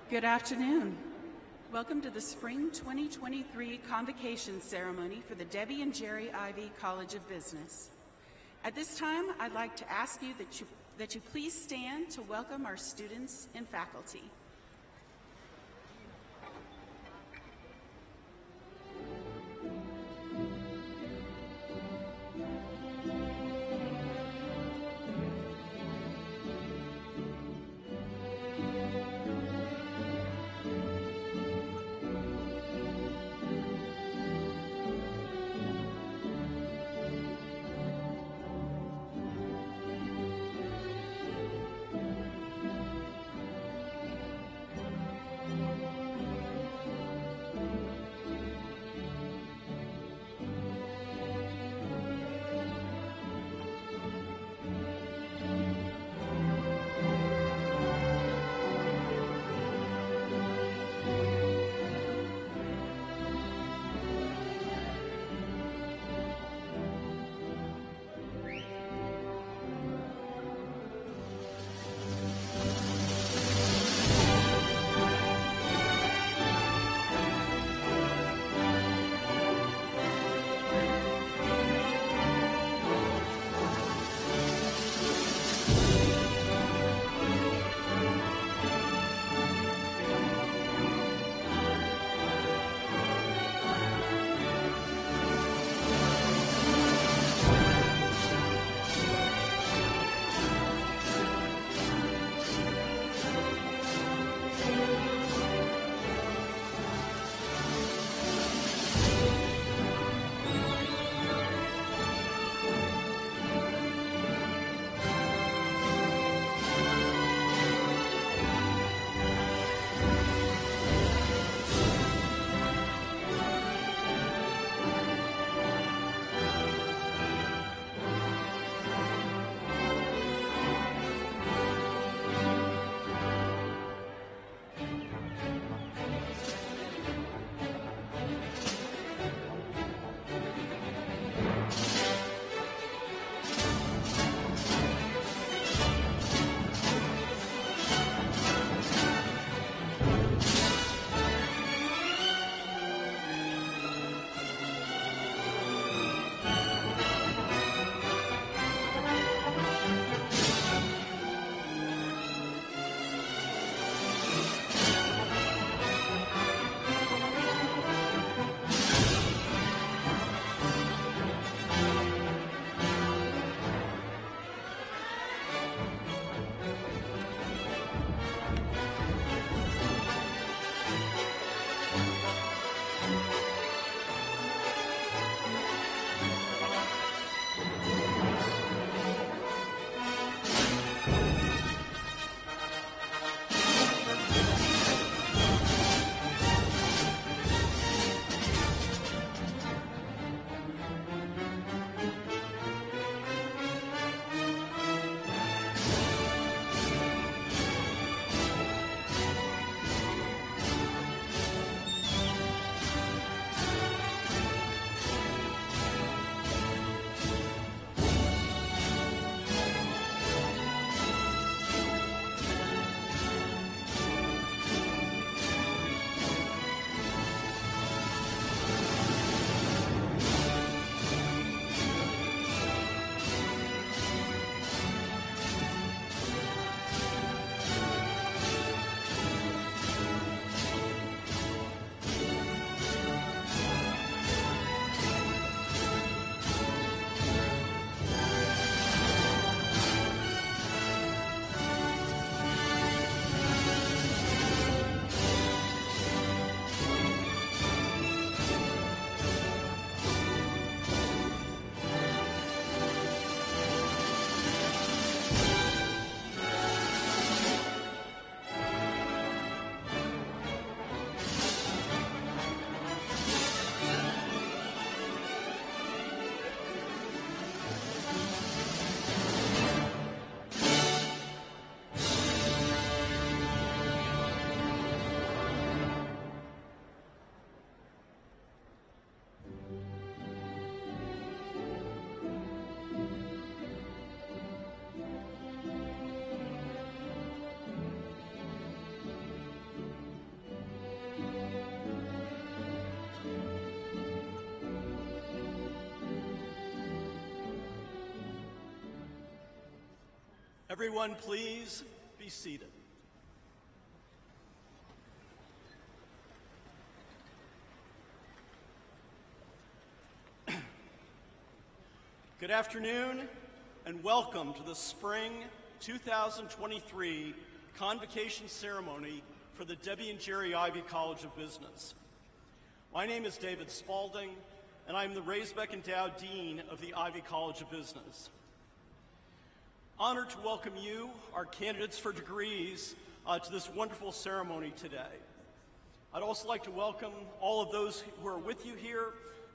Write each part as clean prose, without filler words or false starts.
Good afternoon. Welcome to the Spring 2023 Convocation Ceremony for the Debbie and Jerry Ivy College of Business. At this time, I'd like to ask you that you please stand to welcome our students and faculty. Everyone, please be seated. Good afternoon, and welcome to the Spring 2023 Convocation Ceremony for the Debbie and Jerry Ivy College of Business. My name is David Spaulding, and I'm the Raisbeck Endowed Dean of the Ivy College of Business. Honored to welcome you, our candidates for degrees, to this wonderful ceremony today. I'd also like to welcome all of those who are with you here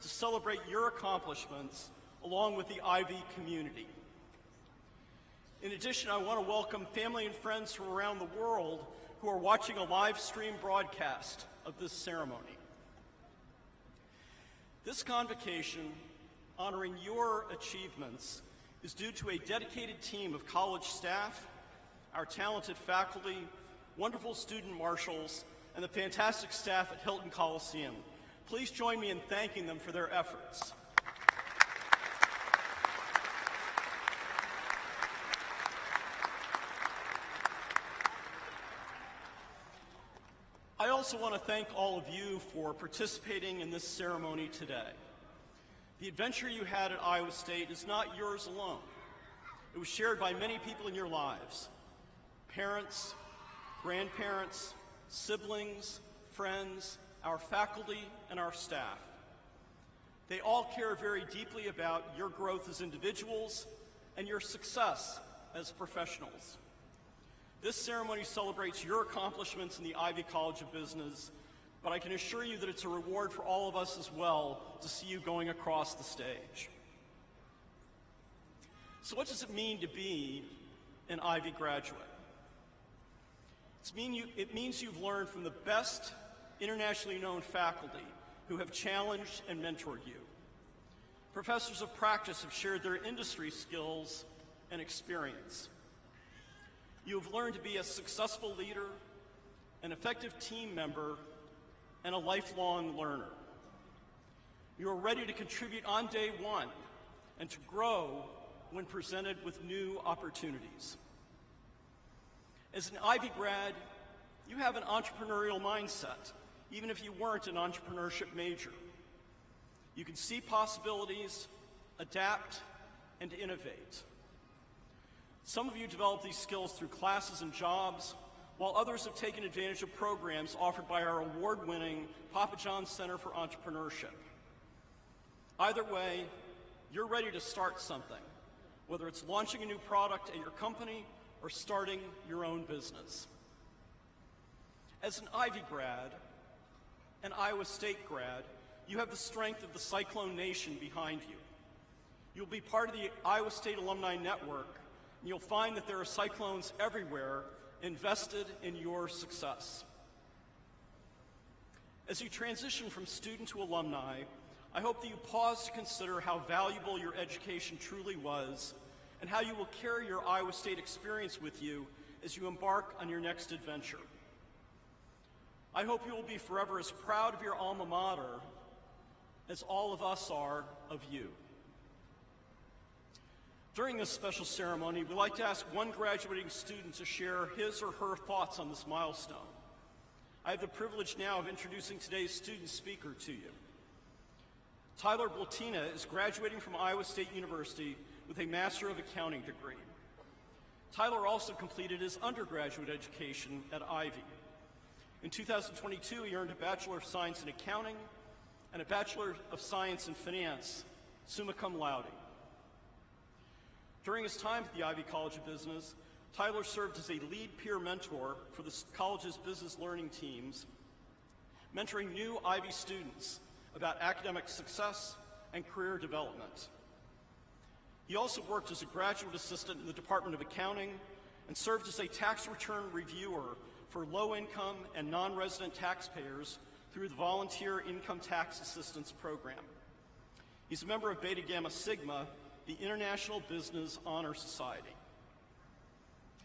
to celebrate your accomplishments along with the Ivy community. In addition, I want to welcome family and friends from around the world who are watching a live stream broadcast of this ceremony. This convocation, honoring your achievements, is due to a dedicated team of college staff, our talented faculty, wonderful student marshals, and the fantastic staff at Hilton Coliseum. Please join me in thanking them for their efforts. I also want to thank all of you for participating in this ceremony today. The adventure you had at Iowa State is not yours alone. It was shared by many people in your lives: parents, grandparents, siblings, friends, our faculty, and our staff. They all care very deeply about your growth as individuals and your success as professionals. This ceremony celebrates your accomplishments in the Ivy College of Business, but I can assure you that it's a reward for all of us as well to see you going across the stage. So what does it mean to be an Ivy graduate? It means you've learned from the best internationally known faculty who have challenged and mentored you. Professors of practice have shared their industry skills and experience. You have learned to be a successful leader, an effective team member, and a lifelong learner. You are ready to contribute on day one and to grow when presented with new opportunities. As an Ivy grad, you have an entrepreneurial mindset, even if you weren't an entrepreneurship major. You can see possibilities, adapt, and innovate. Some of you develop these skills through classes and jobs, while others have taken advantage of programs offered by our award-winning Papa John's Center for Entrepreneurship. Either way, you're ready to start something, whether it's launching a new product at your company or starting your own business. As an Ivy grad, an Iowa State grad, you have the strength of the Cyclone Nation behind you. You'll be part of the Iowa State Alumni Network, and you'll find that there are Cyclones everywhere invested in your success. As you transition from student to alumni, I hope that you pause to consider how valuable your education truly was and how you will carry your Iowa State experience with you as you embark on your next adventure. I hope you will be forever as proud of your alma mater as all of us are of you. During this special ceremony, we'd like to ask one graduating student to share his or her thoughts on this milestone. I have the privilege now of introducing today's student speaker to you. Tyler Blatina is graduating from Iowa State University with a Master of Accounting degree. Tyler also completed his undergraduate education at Ivy. In 2022, he earned a Bachelor of Science in Accounting and a Bachelor of Science in Finance, summa cum laude. During his time at the Ivy College of Business, Tyler served as a lead peer mentor for the college's business learning teams, mentoring new Ivy students about academic success and career development. He also worked as a graduate assistant in the Department of Accounting and served as a tax return reviewer for low-income and non-resident taxpayers through the Volunteer Income Tax Assistance Program. He's a member of Beta Gamma Sigma, the International Business Honor Society.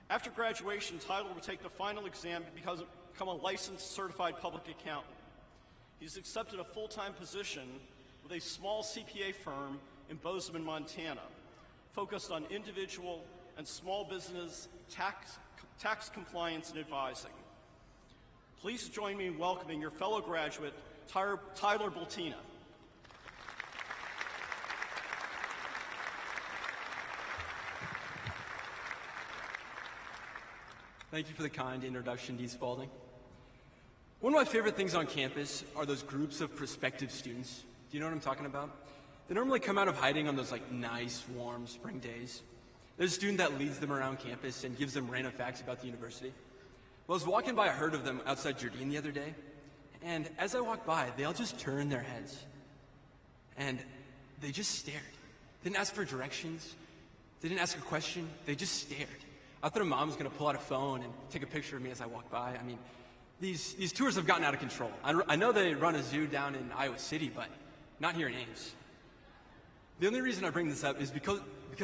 After graduation, Tyler will take the final exam to become a licensed certified public accountant. He's accepted a full-time position with a small CPA firm in Bozeman, Montana, focused on individual and small business tax compliance and advising. Please join me in welcoming your fellow graduate, Tyler Bultina. Thank you for the kind introduction, Dean Spalding. One of my favorite things on campus are those groups of prospective students. Do you know what I'm talking about? They normally come out of hiding on those nice, warm spring days. There's a student that leads them around campus and gives them random facts about the university. Well, I was walking by a herd of them outside Jardine the other day, and as I walked by, they all just turned their heads. And they just stared. They didn't ask for directions. They didn't ask a question. They just stared. I thought a mom was going to pull out a phone and take a picture of me as I walked by. I mean, these tours have gotten out of control. I know they run a zoo down in Iowa City, but not here in Ames. The only reason I bring this up is because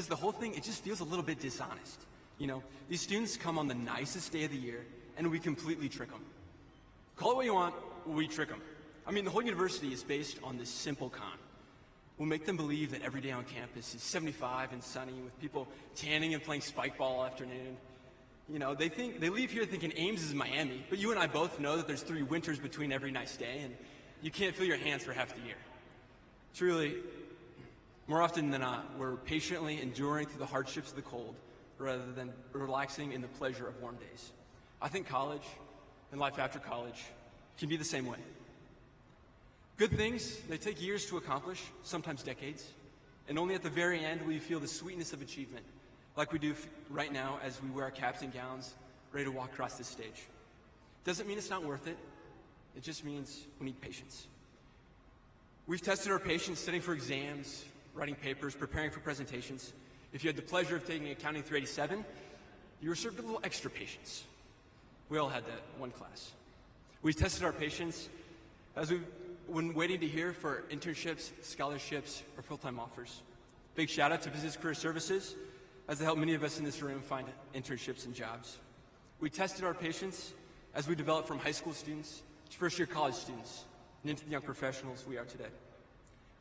the whole thing, it just feels a little bit dishonest. You know, these students come on the nicest day of the year, and we completely trick them. Call it what you want, we trick them. I mean, the whole university is based on this simple con. We'll make them believe that every day on campus is 75 and sunny with people tanning and playing spike ball all afternoon. You know, they leave here thinking Ames is Miami, but you and I both know that there's 3 winters between every nice day, and you can't feel your hands for half the year. Truly, more often than not, we're patiently enduring through the hardships of the cold rather than relaxing in the pleasure of warm days. I think college and life after college can be the same way. Good things, they take years to accomplish, sometimes decades, and only at the very end will you feel the sweetness of achievement, like we do right now as we wear our caps and gowns, ready to walk across this stage. Doesn't mean it's not worth it. It just means we need patience. We've tested our patience studying for exams, writing papers, preparing for presentations. If you had the pleasure of taking Accounting 387, you were served a little extra patience. We all had that one class. We've tested our patience when waiting to hear for internships, scholarships, or full-time offers. Big shout out to Business Career Services, as they help many of us in this room find internships and jobs. We tested our patience as we developed from high school students to first-year college students and into the young professionals we are today.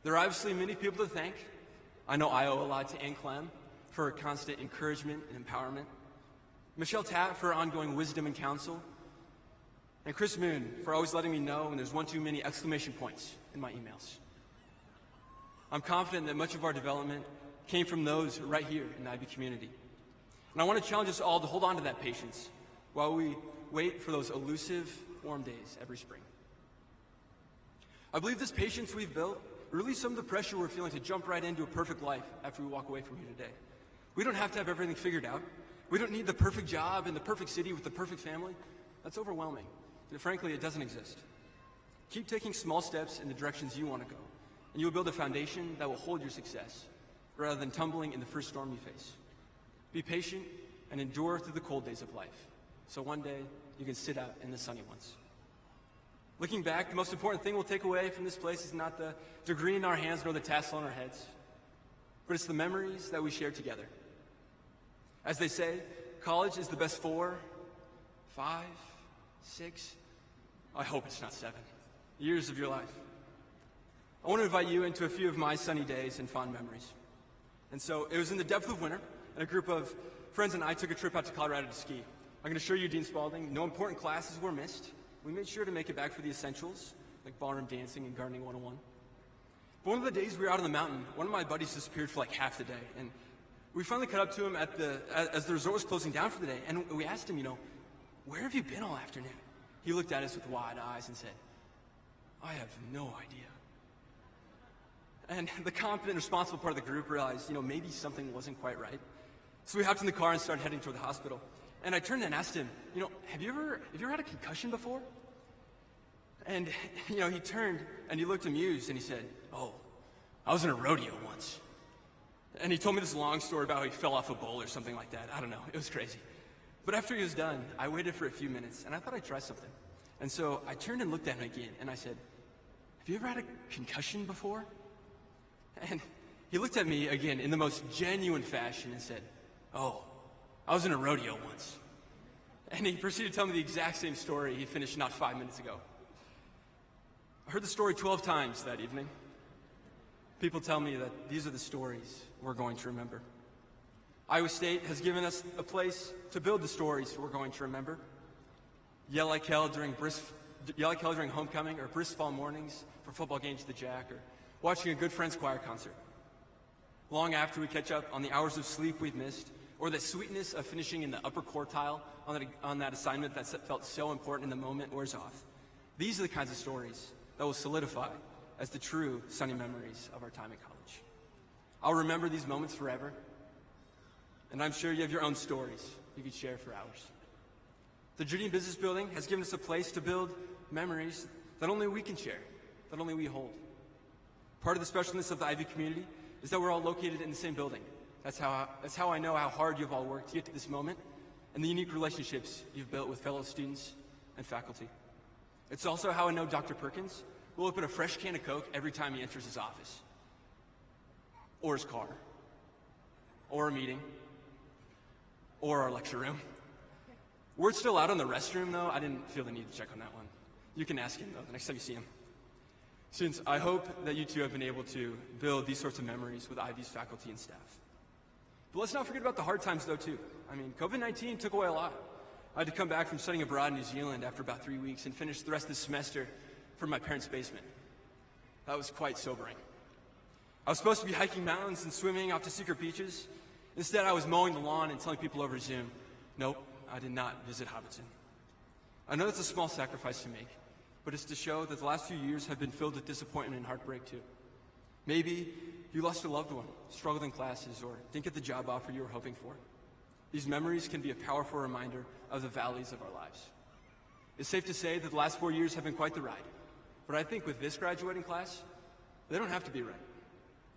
There are obviously many people to thank. I know I owe a lot to Ann Clem for her constant encouragement and empowerment, Michelle Tatt for her ongoing wisdom and counsel, and Chris Moon for always letting me know when there's one too many exclamation points in my emails. I'm confident that much of our development came from those right here in the IB community. And I want to challenge us all to hold on to that patience while we wait for those elusive, warm days every spring. I believe this patience we've built relieves some of the pressure we're feeling to jump right into a perfect life after we walk away from here today. We don't have to have everything figured out. We don't need the perfect job in the perfect city with the perfect family. That's overwhelming. And frankly, it doesn't exist. Keep taking small steps in the directions you want to go, and you will build a foundation that will hold your success, rather than tumbling in the first storm you face. Be patient and endure through the cold days of life, so one day you can sit out in the sunny ones. Looking back, the most important thing we'll take away from this place is not the degree in our hands nor the tassel on our heads, but it's the memories that we shared together. As they say, college is the best 4, 5, 6, I hope it's not 7, years of your life. I want to invite you into a few of my sunny days and fond memories. And so it was in the depth of winter, and a group of friends and I took a trip out to Colorado to ski. I can assure you, Dean Spalding, no important classes were missed. We made sure to make it back for the essentials, like ballroom dancing and gardening 101. But one of the days we were out on the mountain, one of my buddies disappeared for like half the day, and we finally caught up to him as the resort was closing down for the day, and we asked him, where have you been all afternoon? He looked at us with wide eyes and said, I have no idea. And the confident, responsible part of the group realized, maybe something wasn't quite right. So we hopped in the car and started heading toward the hospital. And I turned and asked him, have you ever had a concussion before? And, he turned and he looked amused and he said, oh, I was in a rodeo once. And he told me this long story about how he fell off a bull or something like that. I don't know. It was crazy. But after he was done, I waited for a few minutes, and I thought I'd try something. And so I turned and looked at him again, and I said, have you ever had a concussion before? And he looked at me again in the most genuine fashion and said, oh, I was in a rodeo once. And he proceeded to tell me the exact same story he finished not 5 minutes ago. I heard the story 12 times that evening. People tell me that these are the stories we're going to remember. Iowa State has given us a place to build the stories we're going to remember. Yell like hell during homecoming, or brisk fall mornings for football games at the Jack, or watching a good friend's choir concert. Long after we catch up on the hours of sleep we've missed, or the sweetness of finishing in the upper quartile on that assignment that felt so important in the moment wears off. These are the kinds of stories that will solidify as the true sunny memories of our time at college. I'll remember these moments forever, and I'm sure you have your own stories you could share for hours. The Judean Business Building has given us a place to build memories that only we can share, that only we hold. Part of the specialness of the Ivy community is that we're all located in the same building. That's how I know how hard you've all worked to get to this moment, and the unique relationships you've built with fellow students and faculty. It's also how I know Dr. Perkins will open a fresh can of Coke every time he enters his office, or his car, or a meeting, or our lecture room. Word's still out on the restroom, though. I didn't feel the need to check on that one. You can ask him, though, the next time you see him. Students, I hope that you two have been able to build these sorts of memories with Ivy's faculty and staff. But let's not forget about the hard times, though, too. I mean, COVID-19 took away a lot. I had to come back from studying abroad in New Zealand after about 3 weeks and finish the rest of the semester from my parents' basement. That was quite sobering. I was supposed to be hiking mountains and swimming out to secret beaches. Instead, I was mowing the lawn and telling people over Zoom, nope, I did not visit Hobbiton. I know that's a small sacrifice to make, but it's to show that the last few years have been filled with disappointment and heartbreak, too. Maybe you lost a loved one, struggled in classes, or didn't get the job offer you were hoping for. These memories can be a powerful reminder of the valleys of our lives. It's safe to say that the last 4 years have been quite the ride, but I think with this graduating class, they don't have to be right.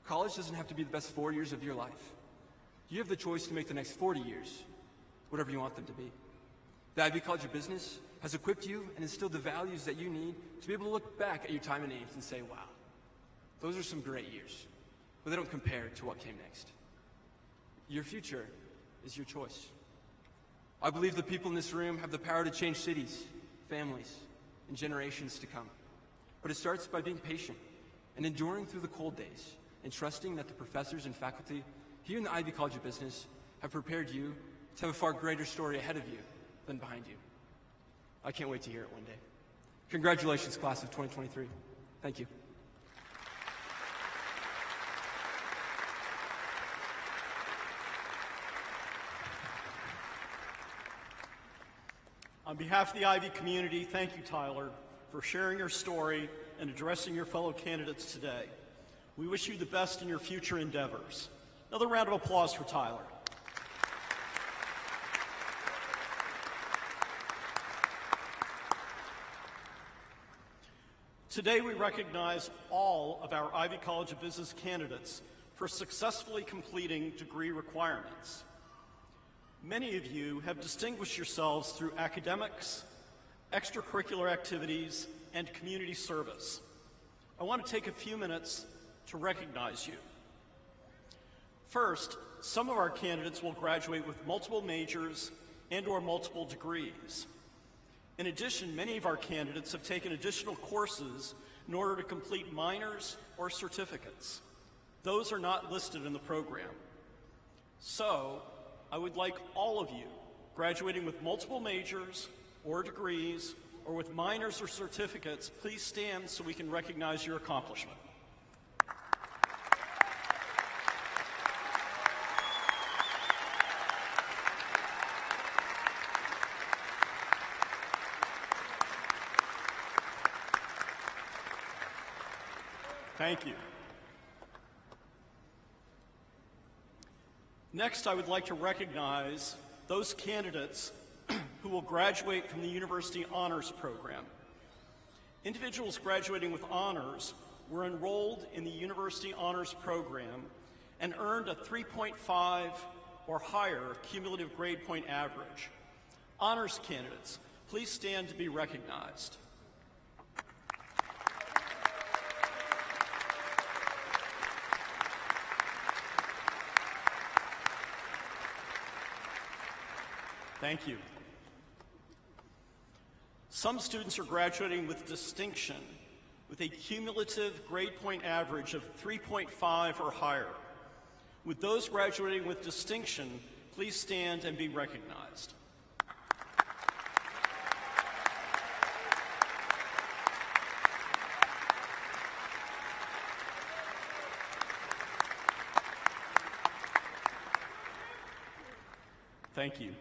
College doesn't have to be the best 4 years of your life. You have the choice to make the next 40 years whatever you want them to be. The Ivy College of Business has equipped you and instilled the values that you need to be able to look back at your time in Ames and say, wow, those are some great years, but they don't compare to what came next. Your future is your choice. I believe the people in this room have the power to change cities, families, and generations to come. But it starts by being patient and enduring through the cold days and trusting that the professors and faculty here in the Ivy College of Business have prepared you to have a far greater story ahead of you than behind you. I can't wait to hear it one day. Congratulations, class of 2023. Thank you. On behalf of the Ivy community, thank you, Tyler, for sharing your story and addressing your fellow candidates today. We wish you the best in your future endeavors. Another round of applause for Tyler. Today we recognize all of our Ivy College of Business candidates for successfully completing degree requirements. Many of you have distinguished yourselves through academics, extracurricular activities, and community service. I want to take a few minutes to recognize you. First, some of our candidates will graduate with multiple majors and/or multiple degrees. In addition, many of our candidates have taken additional courses in order to complete minors or certificates. Those are not listed in the program. So, I would like all of you graduating with multiple majors or degrees or with minors or certificates, please stand so we can recognize your accomplishment. Thank you. Next, I would like to recognize those candidates who will graduate from the University Honors Program. Individuals graduating with honors were enrolled in the University Honors Program and earned a 3.5 or higher cumulative grade point average. Honors candidates, please stand to be recognized. Thank you. Some students are graduating with distinction with a cumulative grade point average of 3.5 or higher. Would those graduating with distinction please stand and be recognized? Thank you.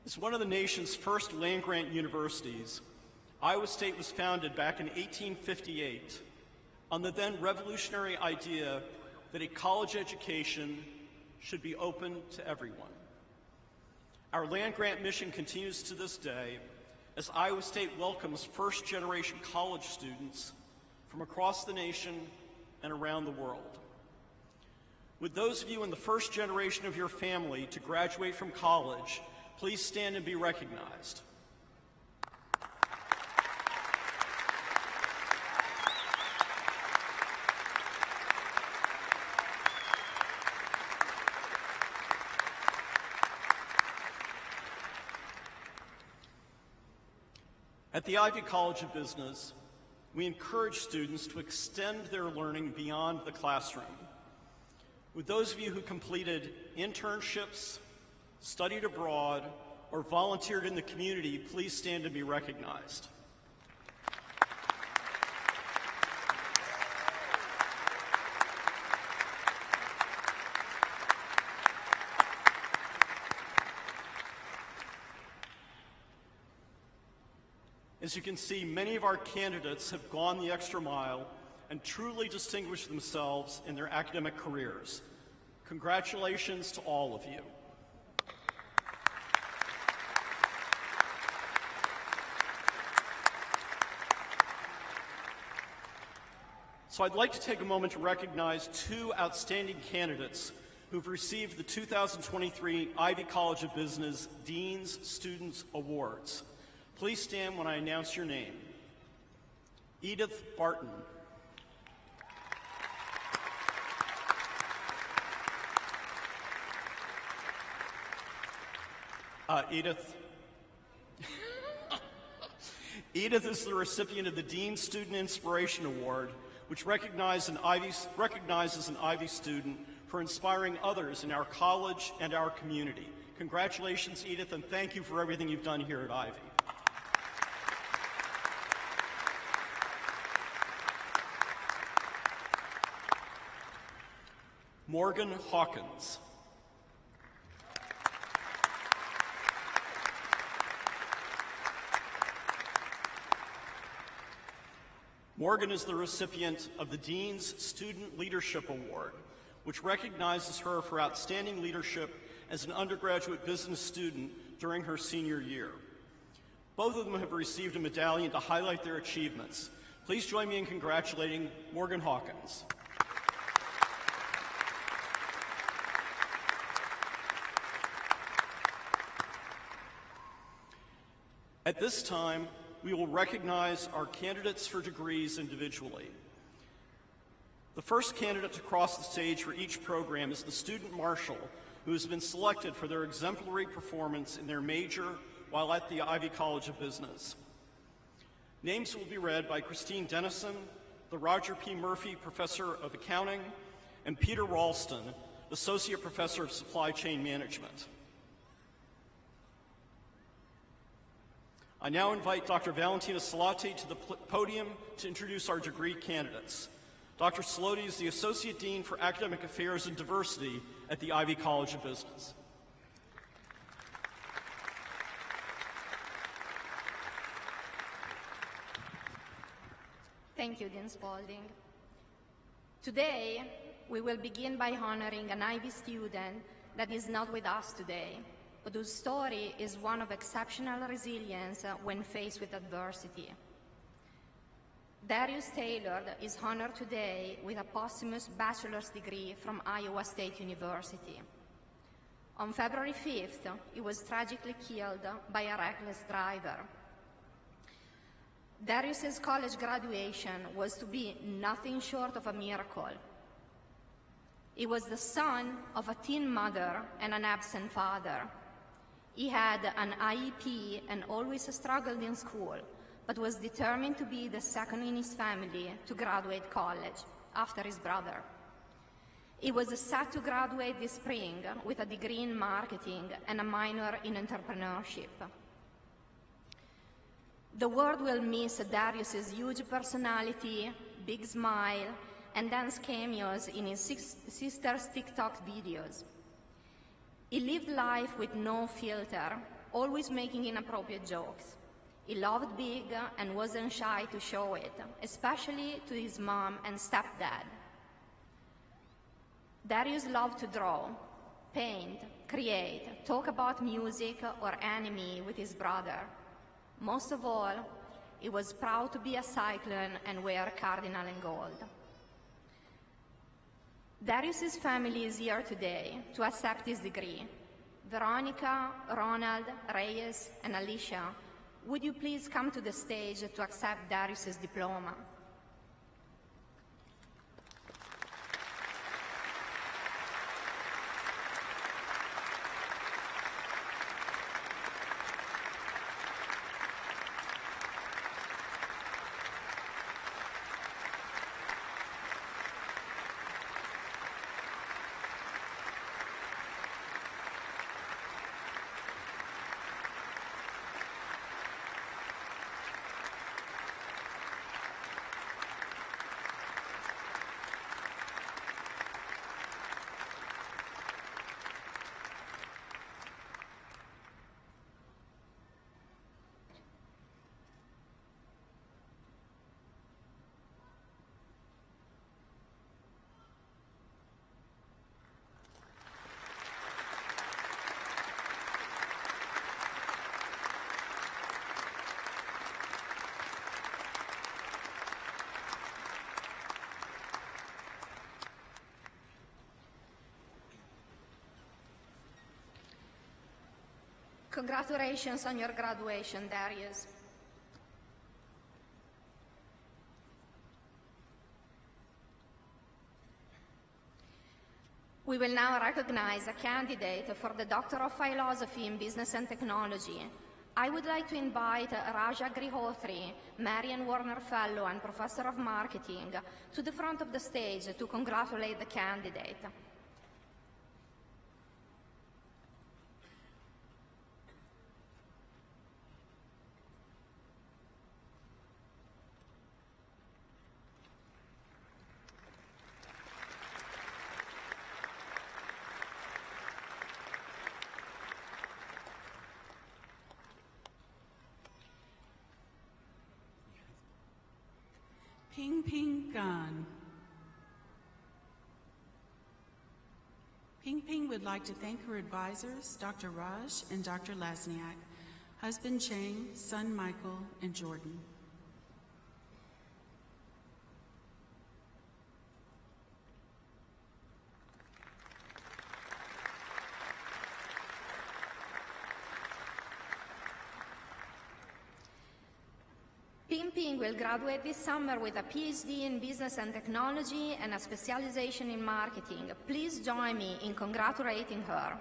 As one of the nation's first land-grant universities, Iowa State was founded back in 1858 on the then revolutionary idea that a college education should be open to everyone. Our land-grant mission continues to this day as Iowa State welcomes first-generation college students from across the nation and around the world. Would those of you in the first generation of your family to graduate from college please stand and be recognized? At the Ivy College of Business, we encourage students to extend their learning beyond the classroom. Would those of you who completed internships, studied abroad, or volunteered in the community please stand and be recognized? As you can see, many of our candidates have gone the extra mile and truly distinguished themselves in their academic careers. Congratulations to all of you. So I'd like to take a moment to recognize two outstanding candidates who've received the 2023 Ivy College of Business Dean's Students Awards. Please stand when I announce your name. Edith Barton. Edith is the recipient of the Dean Student Inspiration Award, which recognizes an Ivy student for inspiring others in our college and our community. Congratulations, Edith, and thank you for everything you've done here at Ivy. Morgan Hawkins. Morgan is the recipient of the Dean's Student Leadership Award, which recognizes her for outstanding leadership as an undergraduate business student during her senior year. Both of them have received a medallion to highlight their achievements. Please join me in congratulating Morgan Hawkins. At this time, we will recognize our candidates for degrees individually. The first candidate to cross the stage for each program is the student marshal, who has been selected for their exemplary performance in their major while at the Ivy College of Business. Names will be read by Christine Dennison, the Roger P. Murphy Professor of Accounting, and Peter Ralston, Associate Professor of Supply Chain Management. I now invite Dr. Valentina Salati to the podium to introduce our degree candidates. Dr. Salati is the Associate Dean for Academic Affairs and Diversity at the Ivy College of Business. Thank you, Dean Spalding. Today, we will begin by honoring an Ivy student that is not with us today, but whose story is one of exceptional resilience when faced with adversity. Darius Taylor is honored today with a posthumous bachelor's degree from Iowa State University. On February 5th, he was tragically killed by a reckless driver. Darius's college graduation was to be nothing short of a miracle. He was the son of a teen mother and an absent father. He had an IEP and always struggled in school, but was determined to be the second in his family to graduate college after his brother. He was set to graduate this spring with a degree in marketing and a minor in entrepreneurship. The world will miss Darius's huge personality, big smile, and dance cameos in his sister's TikTok videos. He lived life with no filter, always making inappropriate jokes. He loved big and wasn't shy to show it, especially to his mom and stepdad. Darius loved to draw, paint, create, talk about music or anime with his brother. Most of all, he was proud to be a cyclone and wear cardinal and gold. Darius's family is here today to accept his degree. Veronica, Ronald, Reyes, and Alicia, would you please come to the stage to accept Darius's diploma? Congratulations on your graduation, Darius. We will now recognize a candidate for the Doctor of Philosophy in Business and Technology. I would like to invite Raja Grihotri, Marian Warner Fellow and Professor of Marketing, to the front of the stage to congratulate the candidate. Ping Ping Gan. Ping Ping would like to thank her advisors, Dr. Raj and Dr. Lasniak, husband Chang, son Michael, and Jordan. Ping Ping will graduate this summer with a PhD in Business and Technology and a specialization in marketing. Please join me in congratulating her.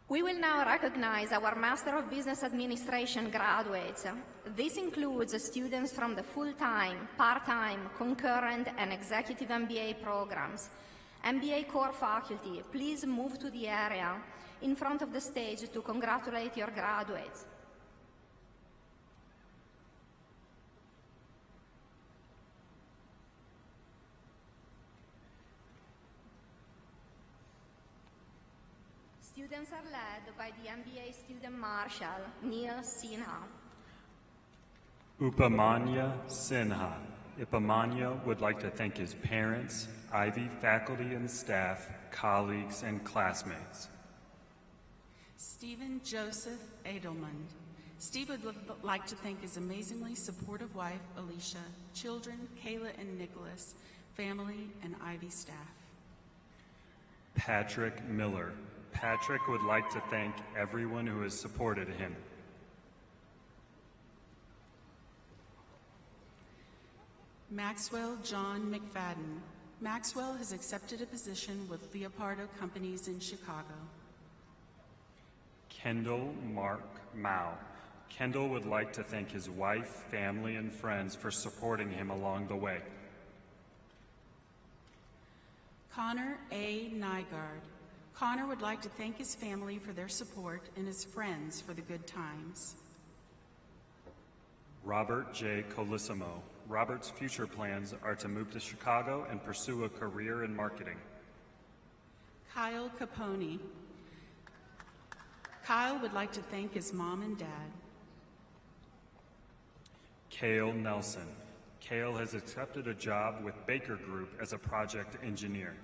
We will now recognize our Master of Business Administration graduates. This includes students from the full-time, part-time, concurrent, and executive MBA programs. MBA core faculty, please move to the area in front of the stage to congratulate your graduates. Students are led by the MBA Student Marshal, Neil Sinha. Upamanya Sinha. Upamanya would like to thank his parents, Ivy faculty and staff, colleagues, and classmates. Stephen Joseph Edelman. Steve would like to thank his amazingly supportive wife, Alicia, children, Kayla and Nicholas, family, and Ivy staff. Patrick Miller. Patrick would like to thank everyone who has supported him. Maxwell John McFadden. Maxwell has accepted a position with Leopardo Companies in Chicago. Kendall Mark Mao. Kendall would like to thank his wife, family, and friends for supporting him along the way. Connor A. Nygaard. Connor would like to thank his family for their support and his friends for the good times. Robert J. Colissimo. Robert's future plans are to move to Chicago and pursue a career in marketing. Kyle Capone. Kyle would like to thank his mom and dad. Cale Nelson. Cale has accepted a job with Baker Group as a project engineer.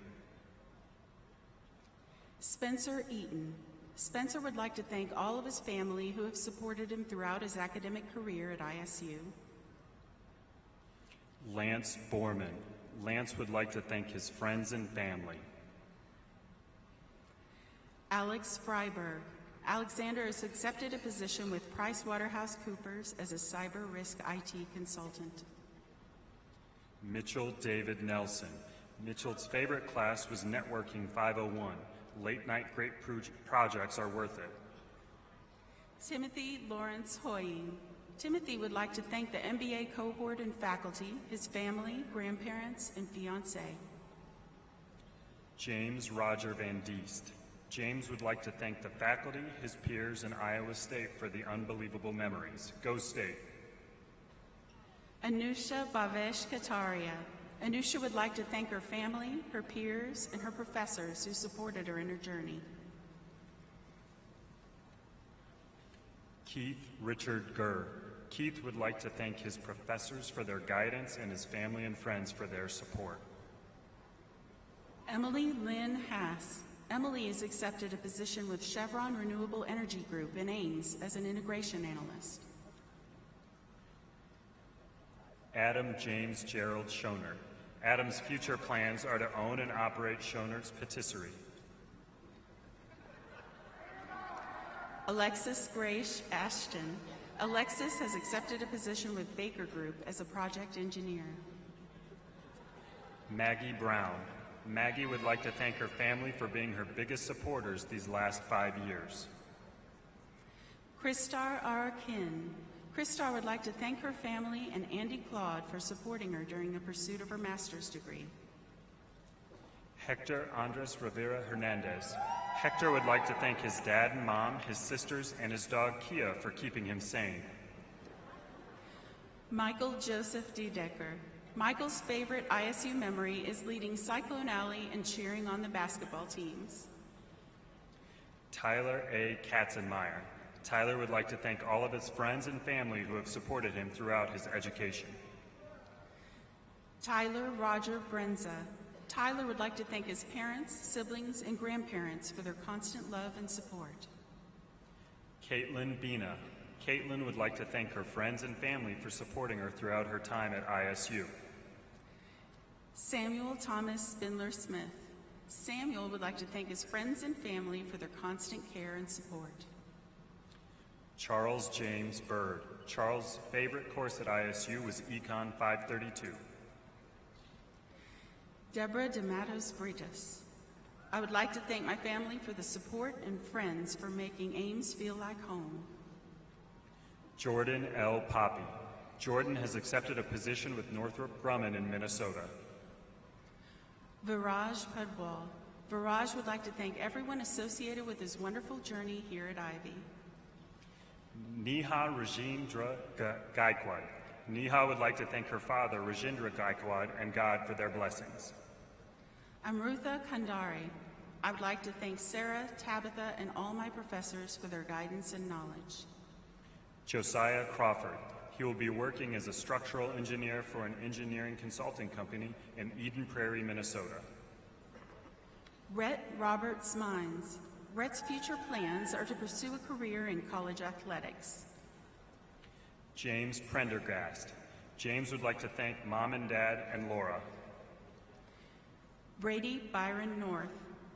Spencer Eaton. Spencer would like to thank all of his family who have supported him throughout his academic career at ISU. Lance Borman. Lance would like to thank his friends and family. Alex Freiberg. Alexander has accepted a position with PricewaterhouseCoopers as a cyber risk IT consultant. Mitchell David Nelson. Mitchell's favorite class was Networking 501. Late night great projects are worth it. Timothy Lawrence Hoying. Timothy would like to thank the MBA cohort and faculty, his family, grandparents, and fiancé. James Roger Van Diest. James would like to thank the faculty, his peers, and Iowa State for the unbelievable memories. Go State. Anusha Bhavesh Kataria. Anusha would like to thank her family, her peers, and her professors who supported her in her journey. Keith Richard Gurr. Keith would like to thank his professors for their guidance and his family and friends for their support. Emily Lynn Haas. Emily has accepted a position with Chevron Renewable Energy Group in Ames as an integration analyst. Adam James Gerald Schoner. Adam's future plans are to own and operate Schoner's Patisserie. Alexis Grace Ashton. Alexis has accepted a position with Baker Group as a project engineer. Maggie Brown. Maggie would like to thank her family for being her biggest supporters these last 5 years. Kristar Arakin. Kristar would like to thank her family and Andy Claude for supporting her during the pursuit of her master's degree. Hector Andres Rivera Hernandez. Hector would like to thank his dad and mom, his sisters, and his dog Kia for keeping him sane. Michael Joseph Dedecker. Michael's favorite ISU memory is leading Cyclone Alley and cheering on the basketball teams. Tyler A. Katzenmeyer. Tyler would like to thank all of his friends and family who have supported him throughout his education. Tyler Roger Brenza. Tyler would like to thank his parents, siblings, and grandparents for their constant love and support. Caitlin Bina. Caitlin would like to thank her friends and family for supporting her throughout her time at ISU. Samuel Thomas Spindler Smith. Samuel would like to thank his friends and family for their constant care and support. Charles James Bird. Charles' favorite course at ISU was Econ 532. Deborah DeMatos Britas. I would like to thank my family for the support and friends for making Ames feel like home. Jordan L. Poppy. Jordan has accepted a position with Northrop Grumman in Minnesota. Viraj Padwal. Viraj would like to thank everyone associated with his wonderful journey here at Ivy. Neha Rajendra Gaikwad. Neha would like to thank her father, Rajendra Gaikwad, and God for their blessings. Amrutha Kandari. I would like to thank Sarah, Tabitha, and all my professors for their guidance and knowledge. Josiah Crawford. He will be working as a structural engineer for an engineering consulting company in Eden Prairie, Minnesota. Rhett Roberts Mines. Rhett's future plans are to pursue a career in college athletics. James Prendergast. James would like to thank Mom and Dad and Laura. Brady Byron North.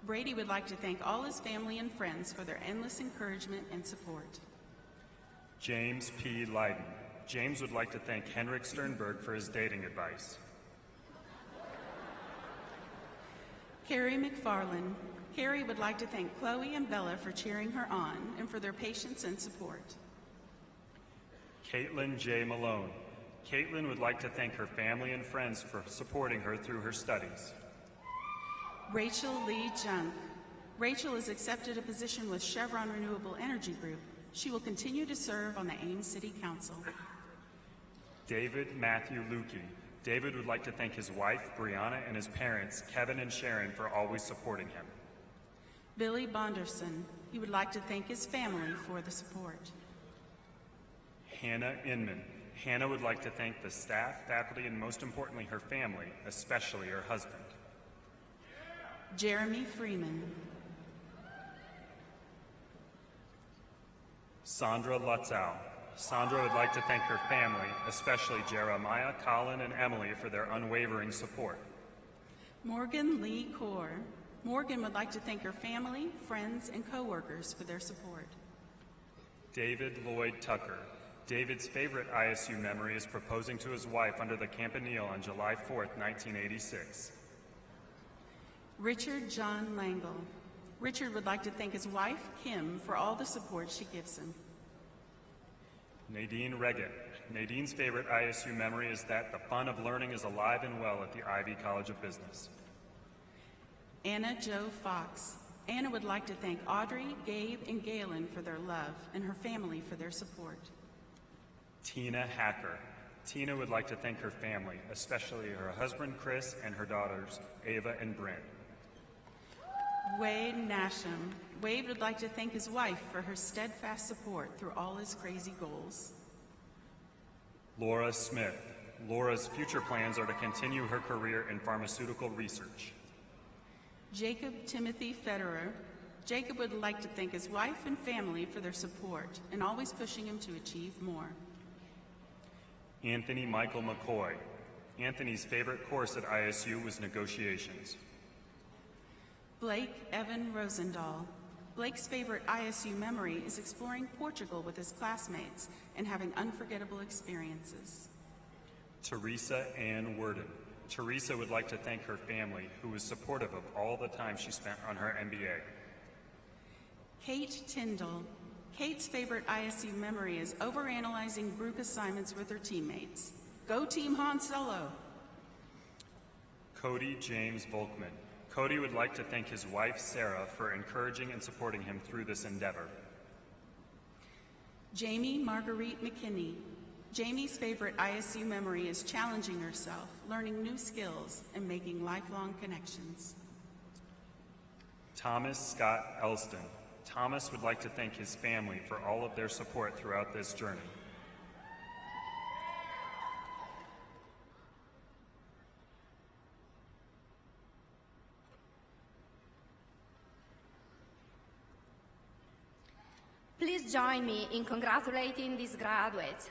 Brady would like to thank all his family and friends for their endless encouragement and support. James P. Leiden. James would like to thank Henrik Sternberg for his dating advice. Carrie McFarland. Carrie would like to thank Chloe and Bella for cheering her on and for their patience and support. Caitlin J. Malone. Caitlin would like to thank her family and friends for supporting her through her studies. Rachel Lee Junk. Rachel has accepted a position with Chevron Renewable Energy Group. She will continue to serve on the Ames City Council. David Matthew Lukey. David would like to thank his wife, Brianna, and his parents, Kevin and Sharon, for always supporting him. Billy Bonderson. He would like to thank his family for the support. Hannah Inman. Hannah would like to thank the staff, faculty, and most importantly, her family, especially her husband. Jeremy Freeman. Sandra Lutzow. Sandra would like to thank her family, especially Jeremiah, Colin, and Emily, for their unwavering support. Morgan Lee Kaur. Morgan would like to thank her family, friends, and coworkers for their support. David Lloyd Tucker. David's favorite ISU memory is proposing to his wife under the campanile on July 4th, 1986. Richard John Langle. Richard would like to thank his wife, Kim, for all the support she gives him. Nadine Reggett. Nadine's favorite ISU memory is that the fun of learning is alive and well at the Ivy College of Business. Anna Jo Fox. Anna would like to thank Audrey, Gabe, and Galen for their love and her family for their support. Tina Hacker. Tina would like to thank her family, especially her husband, Chris, and her daughters, Ava and Brent. Wade Nasham. Wade would like to thank his wife for her steadfast support through all his crazy goals. Laura Smith. Laura's future plans are to continue her career in pharmaceutical research. Jacob Timothy Federer. Jacob would like to thank his wife and family for their support and always pushing him to achieve more. Anthony Michael McCoy. Anthony's favorite course at ISU was negotiations. Blake Evan Rosendahl. Blake's favorite ISU memory is exploring Portugal with his classmates and having unforgettable experiences. Teresa Ann Worden. Teresa would like to thank her family, who was supportive of all the time she spent on her MBA. Kate Tyndall. Kate's favorite ISU memory is overanalyzing group assignments with her teammates. Go Team Han Solo! Cody James Volkman. Cody would like to thank his wife, Sarah, for encouraging and supporting him through this endeavor. Jamie Marguerite McKinney. Jamie's favorite ISU memory is challenging herself, learning new skills, and making lifelong connections. Thomas Scott Elston. Thomas would like to thank his family for all of their support throughout this journey. Please join me in congratulating these graduates.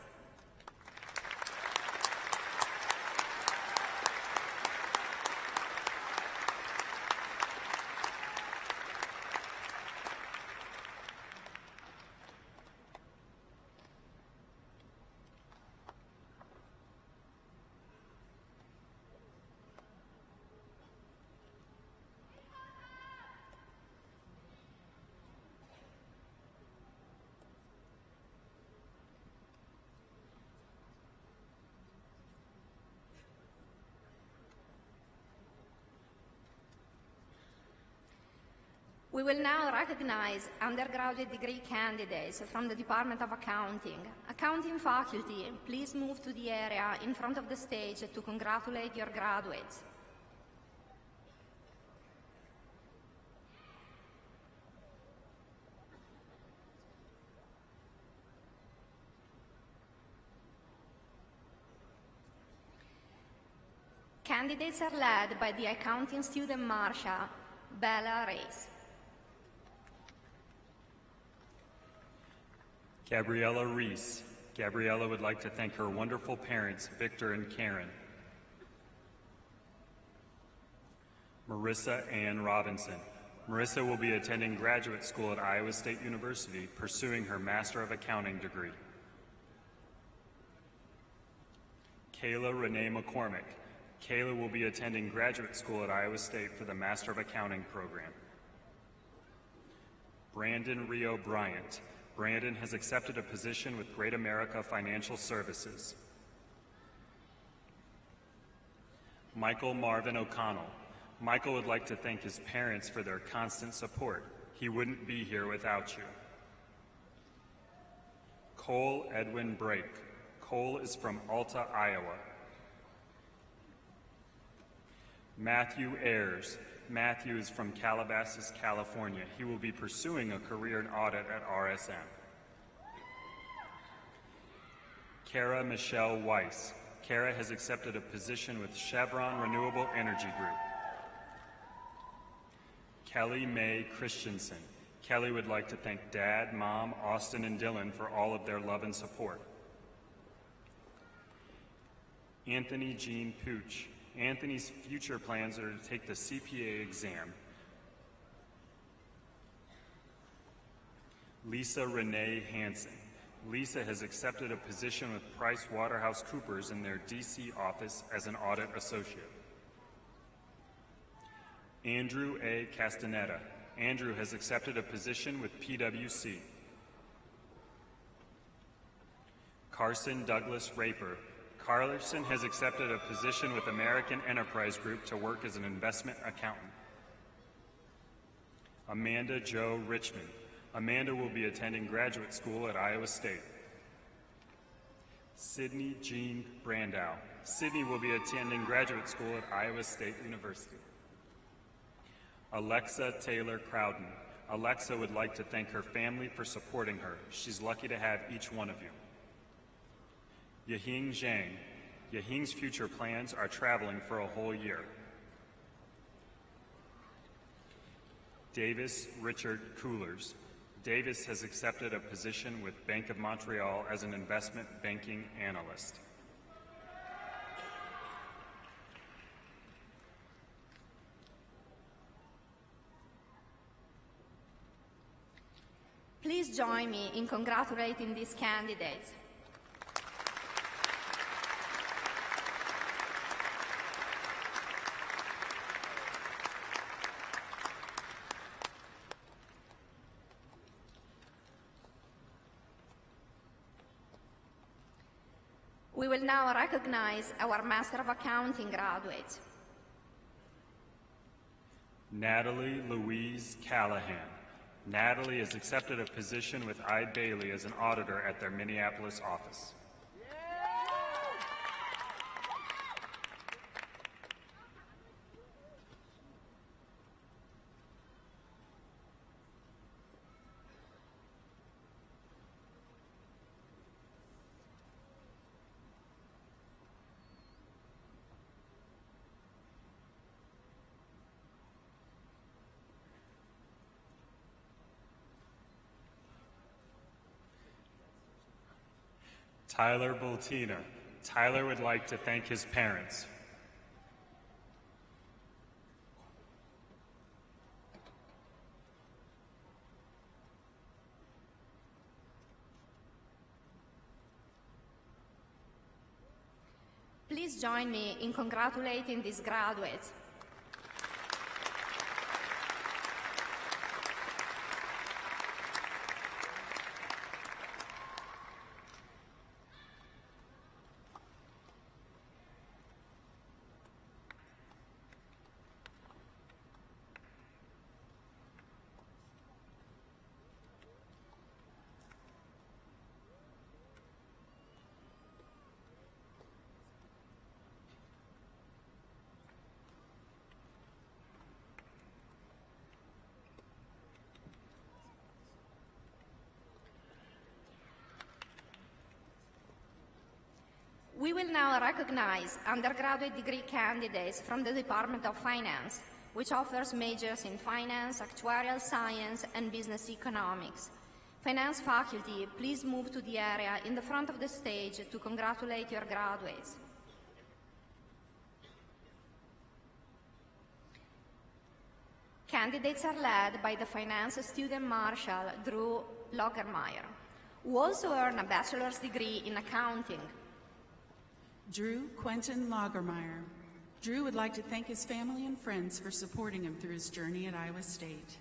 We will now recognize undergraduate degree candidates from the Department of Accounting. Accounting faculty, please move to the area in front of the stage to congratulate your graduates. Candidates are led by the accounting student Marcia Bella Reyes. Gabriella Reese. Gabriella would like to thank her wonderful parents, Victor and Karen. Marissa Ann Robinson. Marissa will be attending graduate school at Iowa State University, pursuing her Master of Accounting degree. Kayla Renee McCormick. Kayla will be attending graduate school at Iowa State for the Master of Accounting program. Brandon Rio Bryant. Brandon has accepted a position with Great America Financial Services. Michael Marvin O'Connell. Michael would like to thank his parents for their constant support. He wouldn't be here without you. Cole Edwin Brake. Cole is from Alta, Iowa. Matthew Ayers. Matthew is from Calabasas, California. He will be pursuing a career in audit at RSM. Kara Michelle Weiss. Kara has accepted a position with Chevron Renewable Energy Group. Kelly Mae Christensen. Kelly would like to thank Dad, Mom, Austin, and Dylan for all of their love and support. Anthony Jean Pooch. Anthony's future plans are to take the CPA exam. Lisa Renee Hansen. Lisa has accepted a position with PricewaterhouseCoopers in their DC office as an audit associate. Andrew A. Castaneda. Andrew has accepted a position with PwC. Carson Douglas Raper. Carson has accepted a position with American Enterprise Group to work as an investment accountant. Amanda Jo Richmond. Amanda will be attending graduate school at Iowa State. Sydney Jean Brandow. Sydney will be attending graduate school at Iowa State University. Alexa Taylor Crowden. Alexa would like to thank her family for supporting her. She's lucky to have each one of you. Yahing Zhang. Yahing's future plans are traveling for a whole year. Davis Richard Coolers. Davis has accepted a position with Bank of Montreal as an investment banking analyst. Please join me in congratulating these candidates. We will now recognize our Master of Accounting graduates. Natalie Louise Callahan. Natalie has accepted a position with I. Bailey as an auditor at their Minneapolis office. Tyler Bultina. Tyler would like to thank his parents. Please join me in congratulating these graduates. We will now recognize undergraduate degree candidates from the Department of Finance, which offers majors in finance, actuarial science, and business economics. Finance faculty, please move to the area in the front of the stage to congratulate your graduates. Candidates are led by the finance student marshal, Drew Lagermeyer, who also earned a bachelor's degree in accounting. Drew Quentin Lagermeyer. Drew would like to thank his family and friends for supporting him through his journey at Iowa State.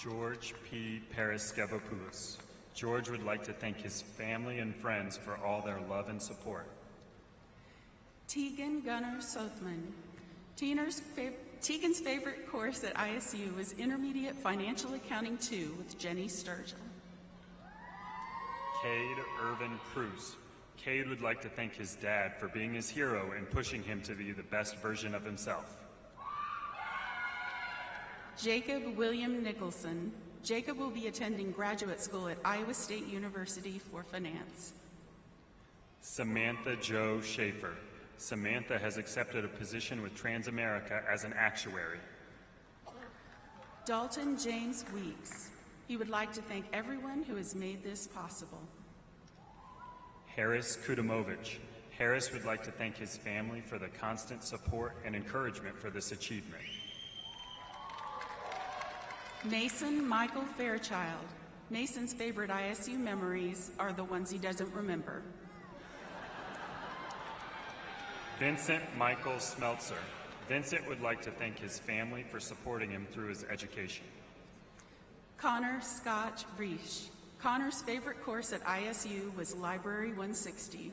George P. Paraskevopoulos. George would like to thank his family and friends for all their love and support. Tegan Gunnar Sothman. Tegan's favorite course at ISU was Intermediate Financial Accounting 2 with Jenny Sturgill. Cade Irvin Pruse. Cade would like to thank his dad for being his hero and pushing him to be the best version of himself. Jacob William Nicholson. Jacob will be attending graduate school at Iowa State University for finance. Samantha Jo Schaefer. Samantha has accepted a position with Transamerica as an actuary. Dalton James Weeks. He would like to thank everyone who has made this possible. Harris Kudamovich. Harris would like to thank his family for the constant support and encouragement for this achievement. Mason Michael Fairchild. Mason's favorite ISU memories are the ones he doesn't remember. Vincent Michael Smeltzer. Vincent would like to thank his family for supporting him through his education. Connor Scott Reish. Connor's favorite course at ISU was Library 160.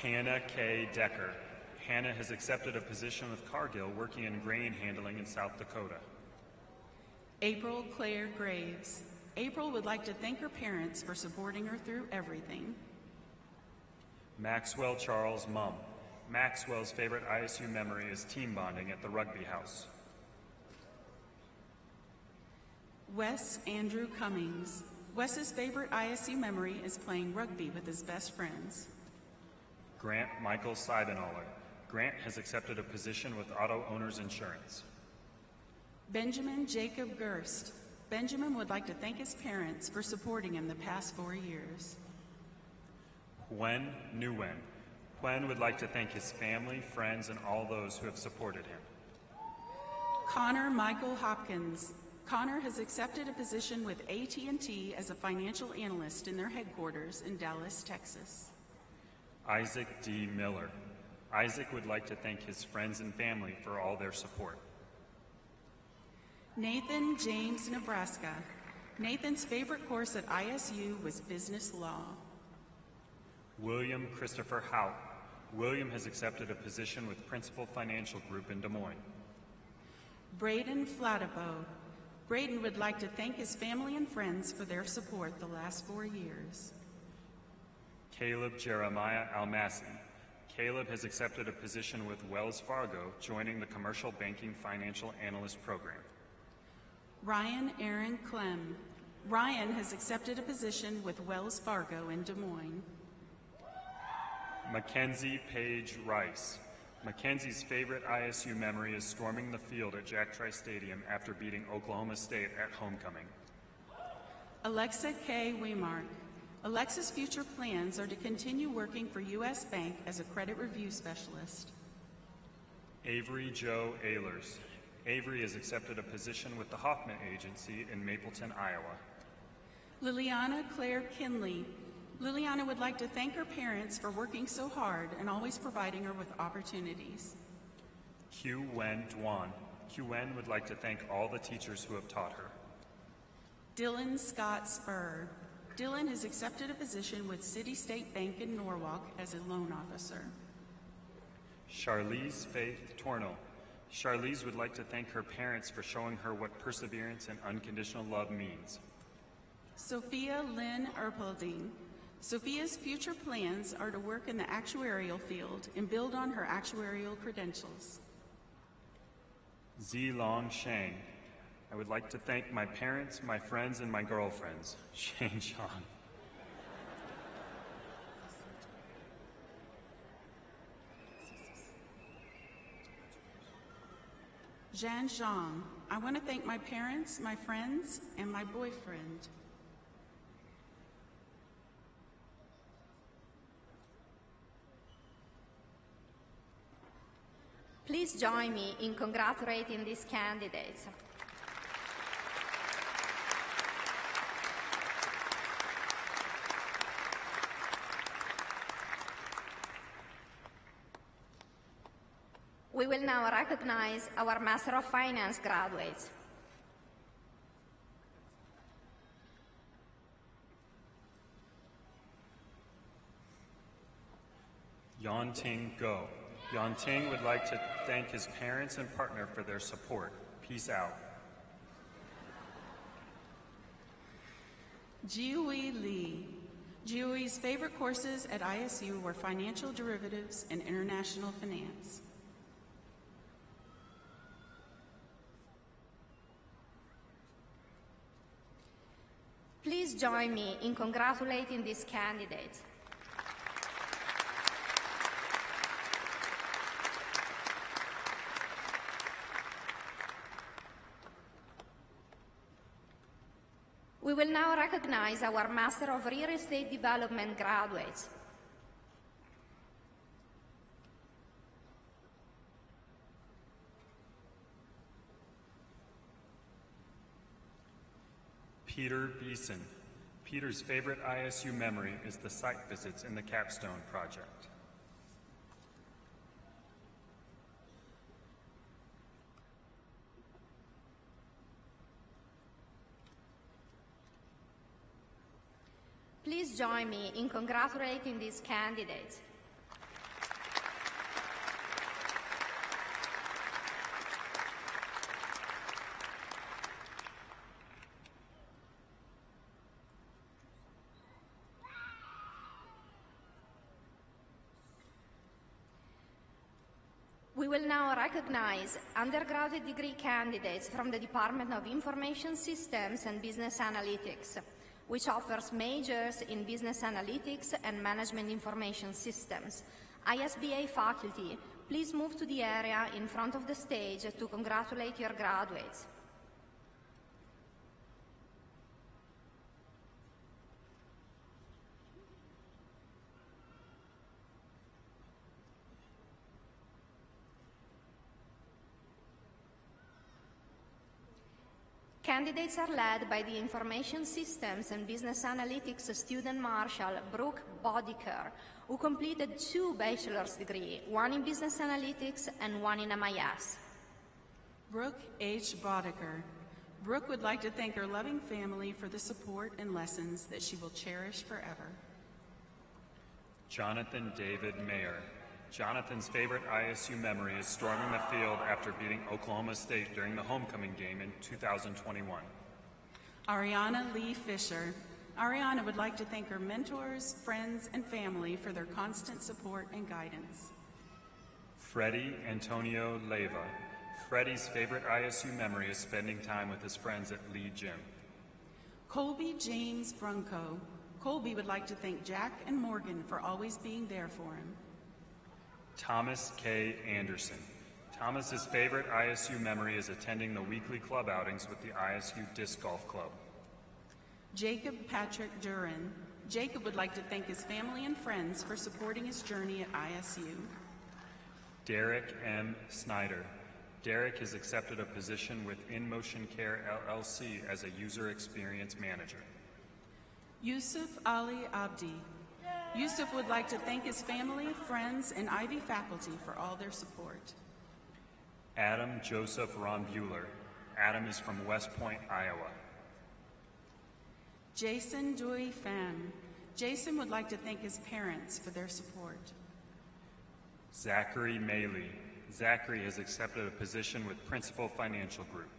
Hannah K. Decker. Hannah has accepted a position with Cargill working in grain handling in South Dakota. April Claire Graves. April would like to thank her parents for supporting her through everything. Maxwell Charles Mumm. Maxwell's favorite ISU memory is team bonding at the rugby house. Wes Andrew Cummings. Wes's favorite ISU memory is playing rugby with his best friends. Grant Michael Seidenaller. Grant has accepted a position with Auto Owners Insurance. Benjamin Jacob Gerst. Benjamin would like to thank his parents for supporting him the past 4 years. Huen Nguyen. Huen would like to thank his family, friends, and all those who have supported him. Connor Michael Hopkins. Connor has accepted a position with AT&T as a financial analyst in their headquarters in Dallas, Texas. Isaac D. Miller. Isaac would like to thank his friends and family for all their support. Nathan James Nebraska. Nathan's favorite course at ISU was business law. William Christopher Hout. William has accepted a position with Principal Financial Group in Des Moines. Braden Flatipo. Braden would like to thank his family and friends for their support the last 4 years. Caleb Jeremiah Almasi. Caleb has accepted a position with Wells Fargo, joining the Commercial Banking Financial Analyst Program. Ryan Aaron Clem. Ryan has accepted a position with Wells Fargo in Des Moines. Mackenzie Page Rice. Mackenzie's favorite ISU memory is storming the field at Jack Trice Stadium after beating Oklahoma State at homecoming. Alexa K. Wemark. Alexa's future plans are to continue working for U.S. Bank as a credit review specialist. Avery Joe Ehlers. Avery has accepted a position with the Hoffman Agency in Mapleton, Iowa. Liliana Claire Kinley. Liliana would like to thank her parents for working so hard and always providing her with opportunities. Q Wen Duan. Q Wen would like to thank all the teachers who have taught her. Dylan Scott Spur. Dylan has accepted a position with City State Bank in Norwalk as a loan officer. Charlize Faith Torno. Charlize would like to thank her parents for showing her what perseverance and unconditional love means. Sophia Lynn Erpelding. Sophia's future plans are to work in the actuarial field and build on her actuarial credentials. Zilong Shang. I would like to thank my parents, my friends, and my girlfriends. Shane Sean. Zhan Zhang. I want to thank my parents, my friends, and my boyfriend. Please join me in congratulating these candidates. We will now recognize our Master of Finance graduates. Yonting Go. Yonting would like to thank his parents and partner for their support. Peace out. Jiui Lee. Jiui's favorite courses at ISU were financial derivatives and international finance. Please join me in congratulating this candidate. We will now recognize our Master of Real Estate Development graduates. Peter Beeson. Peter's favorite ISU memory is the site visits in the Capstone Project. Please join me in congratulating these candidates. We will now recognize undergraduate degree candidates from the Department of Information Systems and Business Analytics, which offers majors in Business Analytics and Management Information Systems. ISBA faculty, please move to the area in front of the stage to congratulate your graduates. Candidates are led by the Information Systems and Business Analytics student marshal, Brooke Bodiker, who completed 2 bachelor's degrees, one in Business Analytics and one in MIS. Brooke H. Bodiker. Brooke would like to thank her loving family for the support and lessons that she will cherish forever. Jonathan David Mayer. Jonathan's favorite ISU memory is storming the field after beating Oklahoma State during the homecoming game in 2021. Ariana Lee Fisher. Ariana would like to thank her mentors, friends, and family for their constant support and guidance. Freddie Antonio Leyva. Freddie's favorite ISU memory is spending time with his friends at Lee Gym. Colby James Brunko. Colby would like to thank Jack and Morgan for always being there for him. Thomas K. Anderson. Thomas's favorite ISU memory is attending the weekly club outings with the ISU Disc Golf Club. Jacob Patrick Duran. Jacob would like to thank his family and friends for supporting his journey at ISU. Derek M. Snyder. Derek has accepted a position with InMotion Care LLC as a user experience manager. Yusuf Ali Abdi. Yusuf would like to thank his family, friends, and Ivy faculty for all their support. Adam Joseph Ron Bueller. Adam is from West Point, Iowa. Jason Dui Pham. Jason would like to thank his parents for their support. Zachary Maley. Zachary has accepted a position with Principal Financial Group.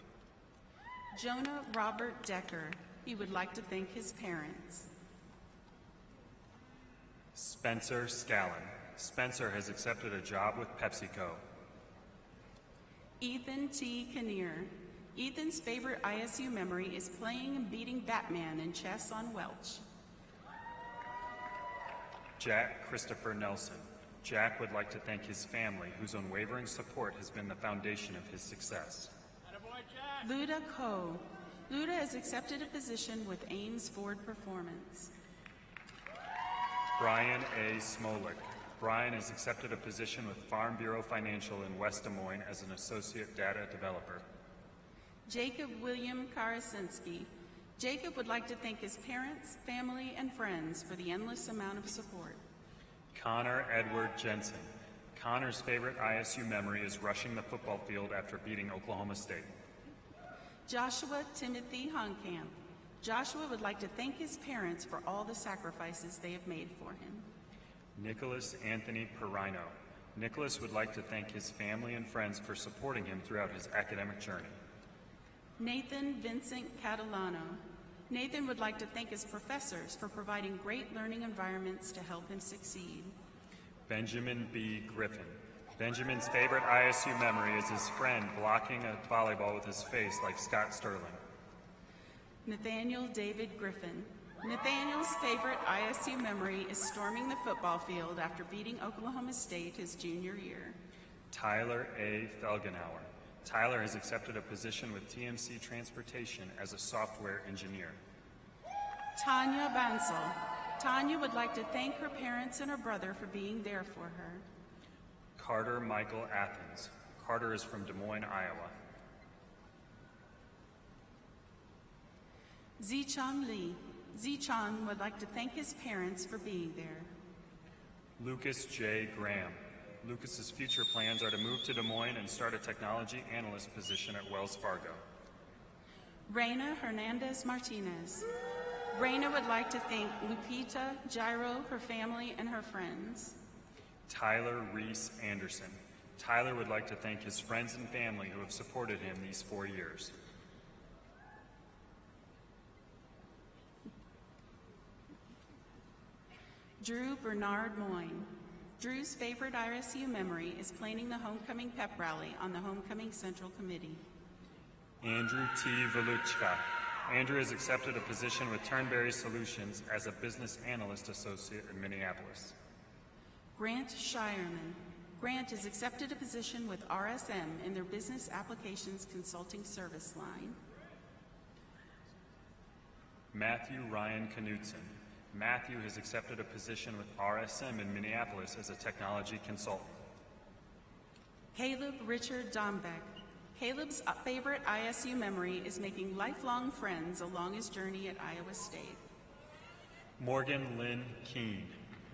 Jonah Robert Decker. He would like to thank his parents. Spencer Scallon. Spencer has accepted a job with PepsiCo. Ethan T. Kinnear. Ethan's favorite ISU memory is playing and beating Batman in chess on Welch. Jack Christopher Nelson. Jack would like to thank his family, whose unwavering support has been the foundation of his success. Luda Ko. Luda has accepted a position with Ames Ford Performance. Brian A. Smolik. Brian has accepted a position with Farm Bureau Financial in West Des Moines as an associate data developer. Jacob William Karasinski. Jacob would like to thank his parents, family, and friends for the endless amount of support. Connor Edward Jensen. Connor's favorite ISU memory is rushing the football field after beating Oklahoma State. Joshua Timothy Honkamp. Joshua would like to thank his parents for all the sacrifices they have made for him. Nicholas Anthony Perrino. Nicholas would like to thank his family and friends for supporting him throughout his academic journey. Nathan Vincent Catalano. Nathan would like to thank his professors for providing great learning environments to help him succeed. Benjamin B. Griffin. Benjamin's favorite ISU memory is his friend blocking a volleyball with his face like Scott Sterling. Nathaniel David Griffin. Nathaniel's favorite ISU memory is storming the football field after beating Oklahoma State his junior year. Tyler A. Felgenauer. Tyler has accepted a position with TMC Transportation as a software engineer. Tanya Bansal. Tanya would like to thank her parents and her brother for being there for her. Carter Michael Athens. Carter is from Des Moines, Iowa. Zichang Lee. Zichang would like to thank his parents for being there. Lucas J. Graham. Lucas's future plans are to move to Des Moines and start a technology analyst position at Wells Fargo. Reina Hernandez Martinez. Reina would like to thank Lupita, Jairo, her family, and her friends. Tyler Reese Anderson. Tyler would like to thank his friends and family who have supported him these 4 years. Drew Bernard Moyne. Drew's favorite ISU memory is planning the homecoming pep rally on the Homecoming Central Committee. Andrew T. Voluchka. Andrew has accepted a position with Turnberry Solutions as a business analyst associate in Minneapolis. Grant Shireman. Grant has accepted a position with RSM in their Business Applications Consulting Service line. Matthew Ryan Knudsen. Matthew has accepted a position with RSM in Minneapolis as a technology consultant. Caleb Richard Dombeck. Caleb's favorite ISU memory is making lifelong friends along his journey at Iowa State. Morgan Lynn Keene.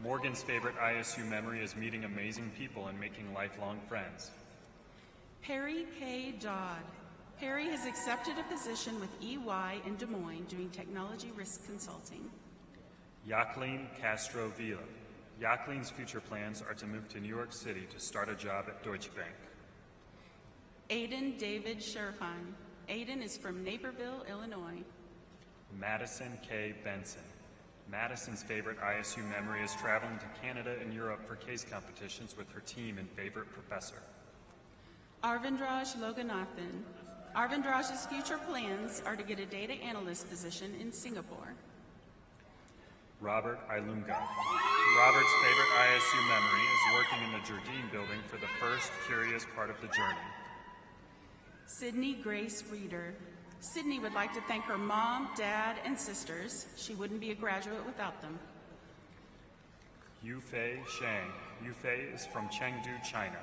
Morgan's favorite ISU memory is meeting amazing people and making lifelong friends. Perry K. Dodd. Perry has accepted a position with EY in Des Moines doing technology risk consulting. Jacqueline Castro Villa. Jacqueline's future plans are to move to New York City to start a job at Deutsche Bank. Aiden David Sherfine. Aiden is from Naperville, Illinois. Madison K. Benson. Madison's favorite ISU memory is traveling to Canada and Europe for case competitions with her team and favorite professor. Arvindraj Loganathan. Arvindraj's future plans are to get a data analyst position in Singapore. Robert Ilunga. Robert's favorite ISU memory is working in the Jardine building for the first curious part of the journey. Sydney Grace Reeder. Sydney would like to thank her mom, dad, and sisters. She wouldn't be a graduate without them. Yufei Shang. Yufei is from Chengdu, China.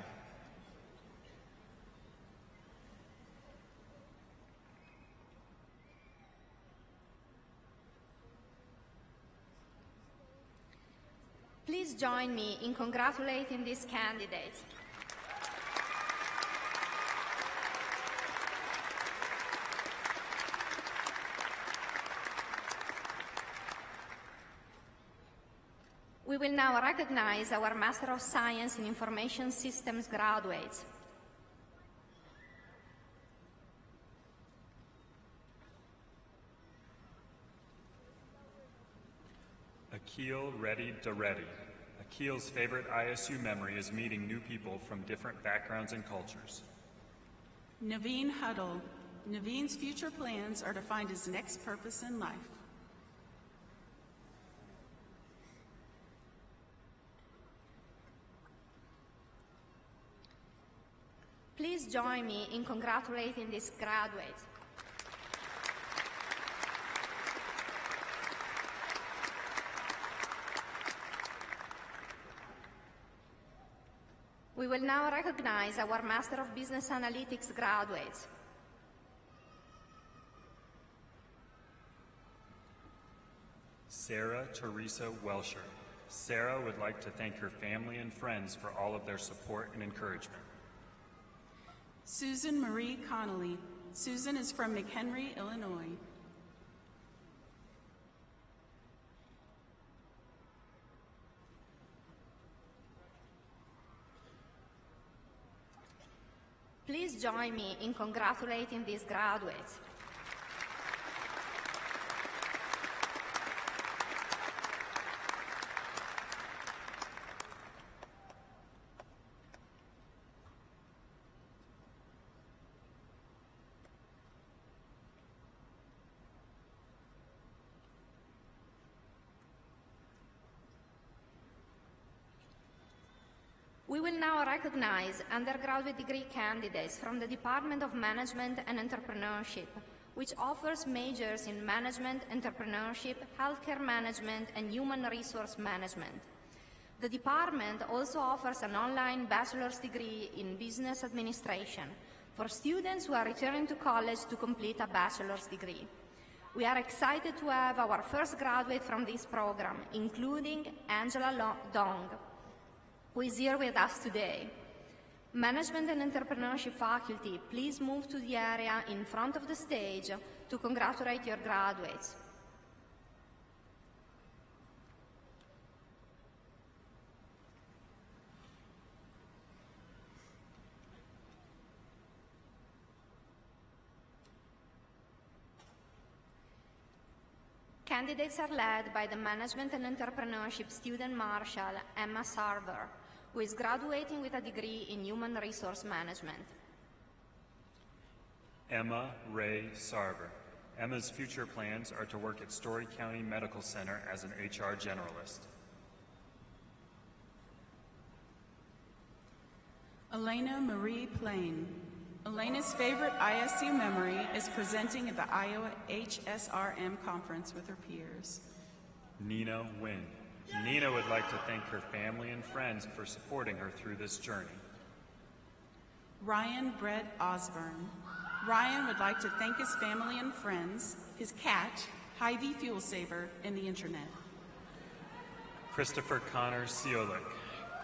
Please join me in congratulating these candidates. We will now recognize our Master of Science in Information Systems graduates. Akil Reddy Dareddy. Akil's favorite ISU memory is meeting new people from different backgrounds and cultures. Naveen Huddle. Naveen's future plans are to find his next purpose in life. Please join me in congratulating these graduates. We will now recognize our Master of Business Analytics graduates. Sarah Teresa Welsher. Sarah would like to thank her family and friends for all of their support and encouragement. Susan Marie Connolly. Susan is from McHenry, Illinois. Please join me in congratulating these graduates. We will now recognize undergraduate degree candidates from the Department of Management and Entrepreneurship, which offers majors in management, entrepreneurship, healthcare management, and human resource management. The department also offers an online bachelor's degree in business administration for students who are returning to college to complete a bachelor's degree. We are excited to have our first graduate from this program, including Angela Dong, who is here with us today. Management and Entrepreneurship faculty, please move to the area in front of the stage to congratulate your graduates. Candidates are led by the Management and Entrepreneurship Student Marshal, Emma Sarver, who is graduating with a degree in Human Resource Management. Emma Ray Sarver. Emma's future plans are to work at Story County Medical Center as an HR generalist. Elena Marie Plain. Elena's favorite ISU memory is presenting at the Iowa HSRM conference with her peers. Nina Wynn. Nina would like to thank her family and friends for supporting her through this journey. Ryan Brett Osborne. Ryan would like to thank his family and friends, his cat, Hy-Vee Fuel Saver, and the internet. Christopher Connor Ciolik.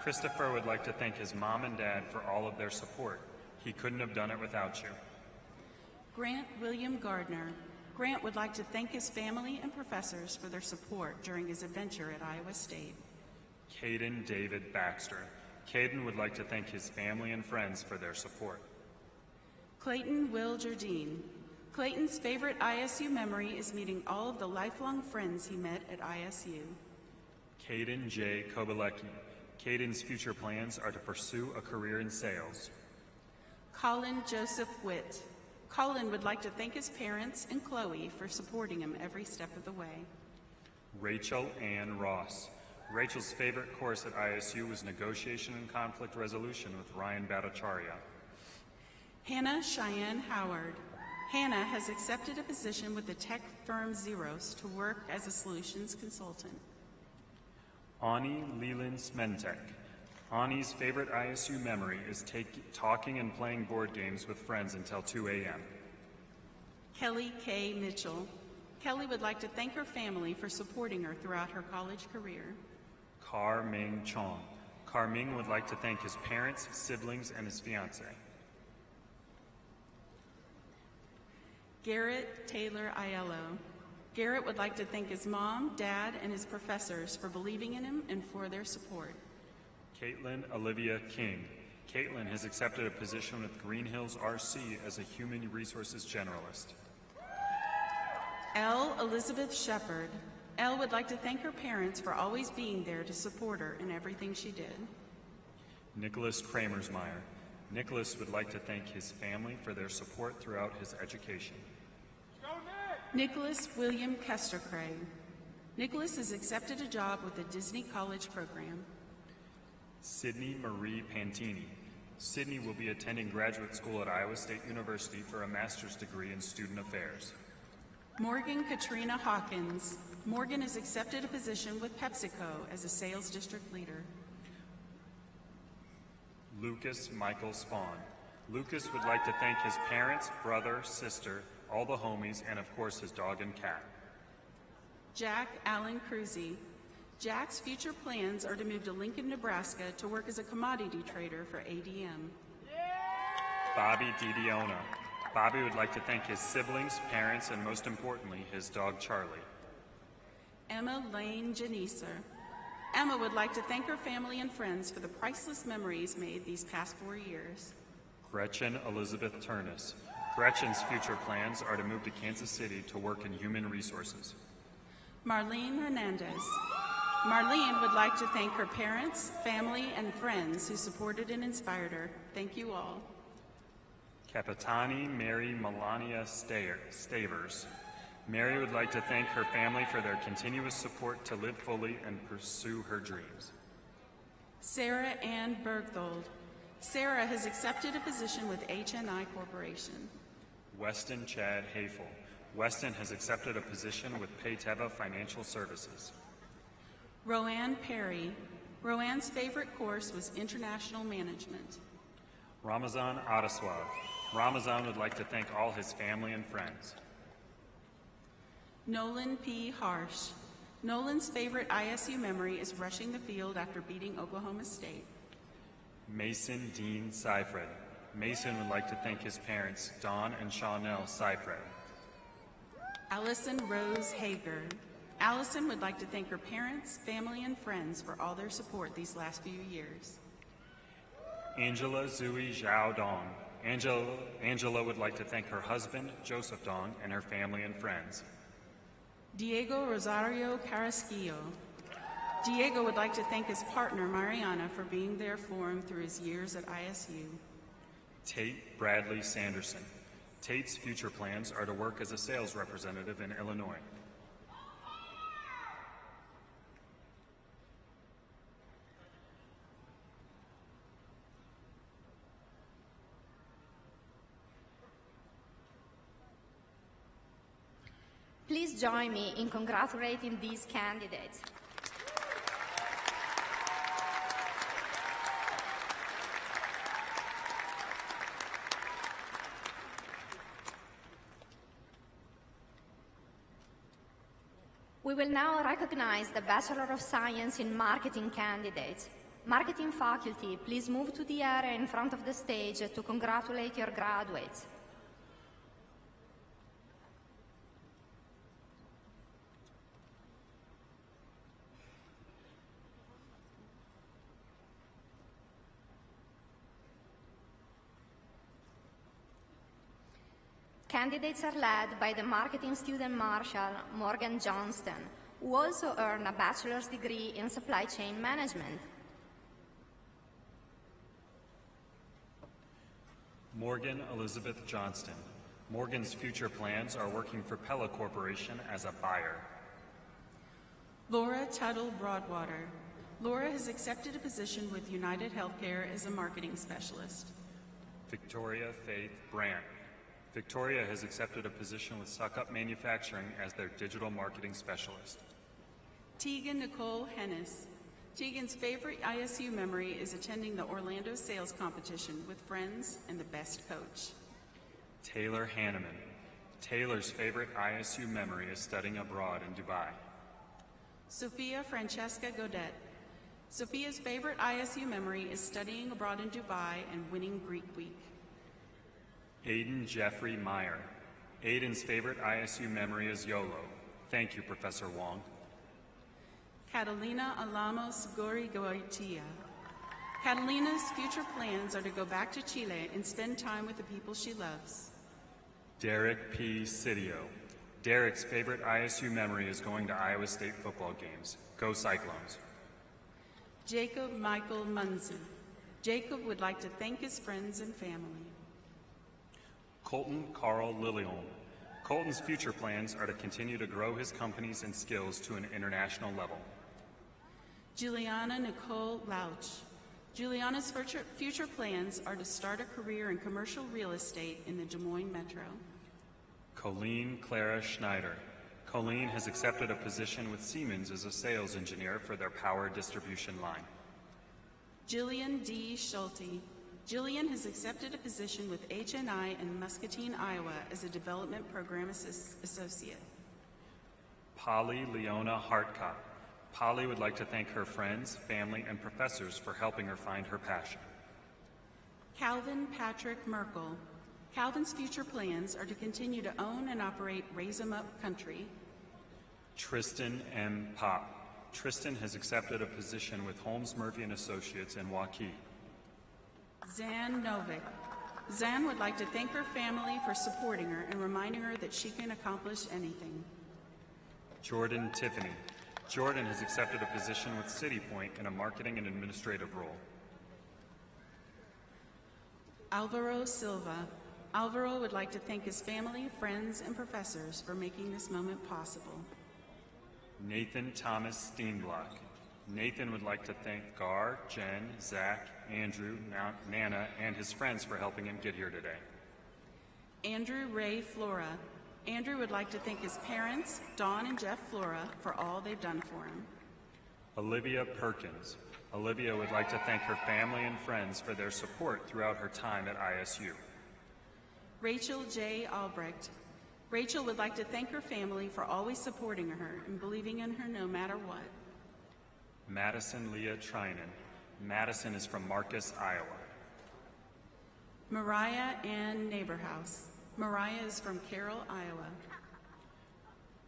Christopher would like to thank his mom and dad for all of their support. He couldn't have done it without you. Grant William Gardner. Grant would like to thank his family and professors for their support during his adventure at Iowa State. Caden David Baxter. Caden would like to thank his family and friends for their support. Clayton Will Jardine. Clayton's favorite ISU memory is meeting all of the lifelong friends he met at ISU. Caden J. Kobalecki. Caden's future plans are to pursue a career in sales. Colin Joseph Witt. Colin would like to thank his parents and Chloe for supporting him every step of the way. Rachel Ann Ross. Rachel's favorite course at ISU was Negotiation and Conflict Resolution with Ryan Bhattacharya. Hannah Cheyenne Howard. Hannah has accepted a position with the tech firm Xeros to work as a solutions consultant. Ani Leland Smentek. Ani's favorite ISU memory is talking and playing board games with friends until 2 a.m. Kelly K. Mitchell. Kelly would like to thank her family for supporting her throughout her college career. Kar Ming Chong. Kar Ming would like to thank his parents, siblings, and his fiancée. Garrett Taylor Aiello. Garrett would like to thank his mom, dad, and his professors for believing in him and for their support. Caitlin Olivia King. Caitlin has accepted a position with Green Hills RC as a human resources generalist. Elle Elizabeth Shepard. Elle would like to thank her parents for always being there to support her in everything she did. Nicholas Kramersmeyer. Nicholas would like to thank his family for their support throughout his education. Nicholas William Kestercray. Nicholas has accepted a job with the Disney College program. Sydney Marie Pantini. Sydney will be attending graduate school at Iowa State University for a master's degree in student affairs. Morgan Katrina Hawkins. Morgan has accepted a position with PepsiCo as a sales district leader. Lucas Michael Spawn. Lucas would like to thank his parents, brother, sister, all the homies, and of course his dog and cat. Jack Allen Cruzy. Jack's future plans are to move to Lincoln, Nebraska to work as a commodity trader for ADM. Bobby DiDiona. Bobby would like to thank his siblings, parents, and most importantly, his dog Charlie. Emma Lane Janicer. Emma would like to thank her family and friends for the priceless memories made these past 4 years. Gretchen Elizabeth Turnus. Gretchen's future plans are to move to Kansas City to work in human resources. Marlene Hernandez. Marlene would like to thank her parents, family, and friends who supported and inspired her. Thank you all. Capitani Mary Melania Stavers. Mary would like to thank her family for their continuous support to live fully and pursue her dreams. Sarah Ann Bergthold. Sarah has accepted a position with HNI Corporation. Weston Chad Hafel. Weston has accepted a position with Payteva Financial Services. Roanne Perry. Roanne's favorite course was International Management. Ramazan Adaswav. Ramazan would like to thank all his family and friends. Nolan P. Harsh. Nolan's favorite ISU memory is rushing the field after beating Oklahoma State. Mason Dean Seifred. Mason would like to thank his parents, Don and Shawnell Seifred. Allison Rose Hager. Allison would like to thank her parents, family, and friends for all their support these last few years. Angela Zui Zhao Dong. Angela would like to thank her husband, Joseph Dong, and her family and friends. Diego Rosario Carrasquillo. Diego would like to thank his partner, Mariana, for being there for him through his years at ISU. Tate Bradley Sanderson. Tate's future plans are to work as a sales representative in Illinois. Please join me in congratulating these candidates. We will now recognize the Bachelor of Science in Marketing candidates. Marketing faculty, please move to the area in front of the stage to congratulate your graduates. Candidates are led by the marketing student marshal, Morgan Johnston, who also earned a bachelor's degree in supply chain management. Morgan Elizabeth Johnston. Morgan's future plans are working for Pella Corporation as a buyer. Laura Tuttle Broadwater. Laura has accepted a position with United Healthcare as a marketing specialist. Victoria Faith Brandt. Victoria has accepted a position with Suckup Manufacturing as their digital marketing specialist. Tegan Nicole Hennis. Tegan's favorite ISU memory is attending the Orlando sales competition with friends and the best coach. Taylor Hanneman. Taylor's favorite ISU memory is studying abroad in Dubai. Sophia Francesca Godet. Sophia's favorite ISU memory is studying abroad in Dubai and winning Greek Week. Aiden Jeffrey Meyer. Aiden's favorite ISU memory is YOLO. Thank you, Professor Wong. Catalina Alamos Gorigoitia. Catalina's future plans are to go back to Chile and spend time with the people she loves. Derek P. Sidio. Derek's favorite ISU memory is going to Iowa State football games. Go Cyclones. Jacob Michael Munson. Jacob would like to thank his friends and family. Colton Carl Lilliholm. Colton's future plans are to continue to grow his companies and skills to an international level. Juliana Nicole Lauch. Juliana's future plans are to start a career in commercial real estate in the Des Moines Metro. Colleen Clara Schneider. Colleen has accepted a position with Siemens as a sales engineer for their power distribution line. Jillian D. Schulte. Jillian has accepted a position with HNI in Muscatine, Iowa as a development program associate. Polly Leona Hartcott. Polly would like to thank her friends, family, and professors for helping her find her passion. Calvin Patrick Merkel. Calvin's future plans are to continue to own and operate Raise 'em Up Country. Tristan M. Pop. Tristan has accepted a position with Holmes Murphy & Associates in Waukee. Zan Novick. Zan would like to thank her family for supporting her and reminding her that she can accomplish anything. Jordan Tiffany. Jordan has accepted a position with City Point in a marketing and administrative role. Alvaro Silva. Alvaro would like to thank his family, friends, and professors for making this moment possible. Nathan Thomas Steenblock. Nathan would like to thank Gar, Jen, Zach, Andrew, Nana, and his friends for helping him get here today. Andrew Ray Flora. Andrew would like to thank his parents, Dawn and Jeff Flora, for all they've done for him. Olivia Perkins. Olivia would like to thank her family and friends for their support throughout her time at ISU. Rachel J. Albrecht. Rachel would like to thank her family for always supporting her and believing in her no matter what. Madison Leah Trinan. Madison is from Marcus, Iowa. Mariah Ann Neighborhouse. Mariah is from Carroll, Iowa.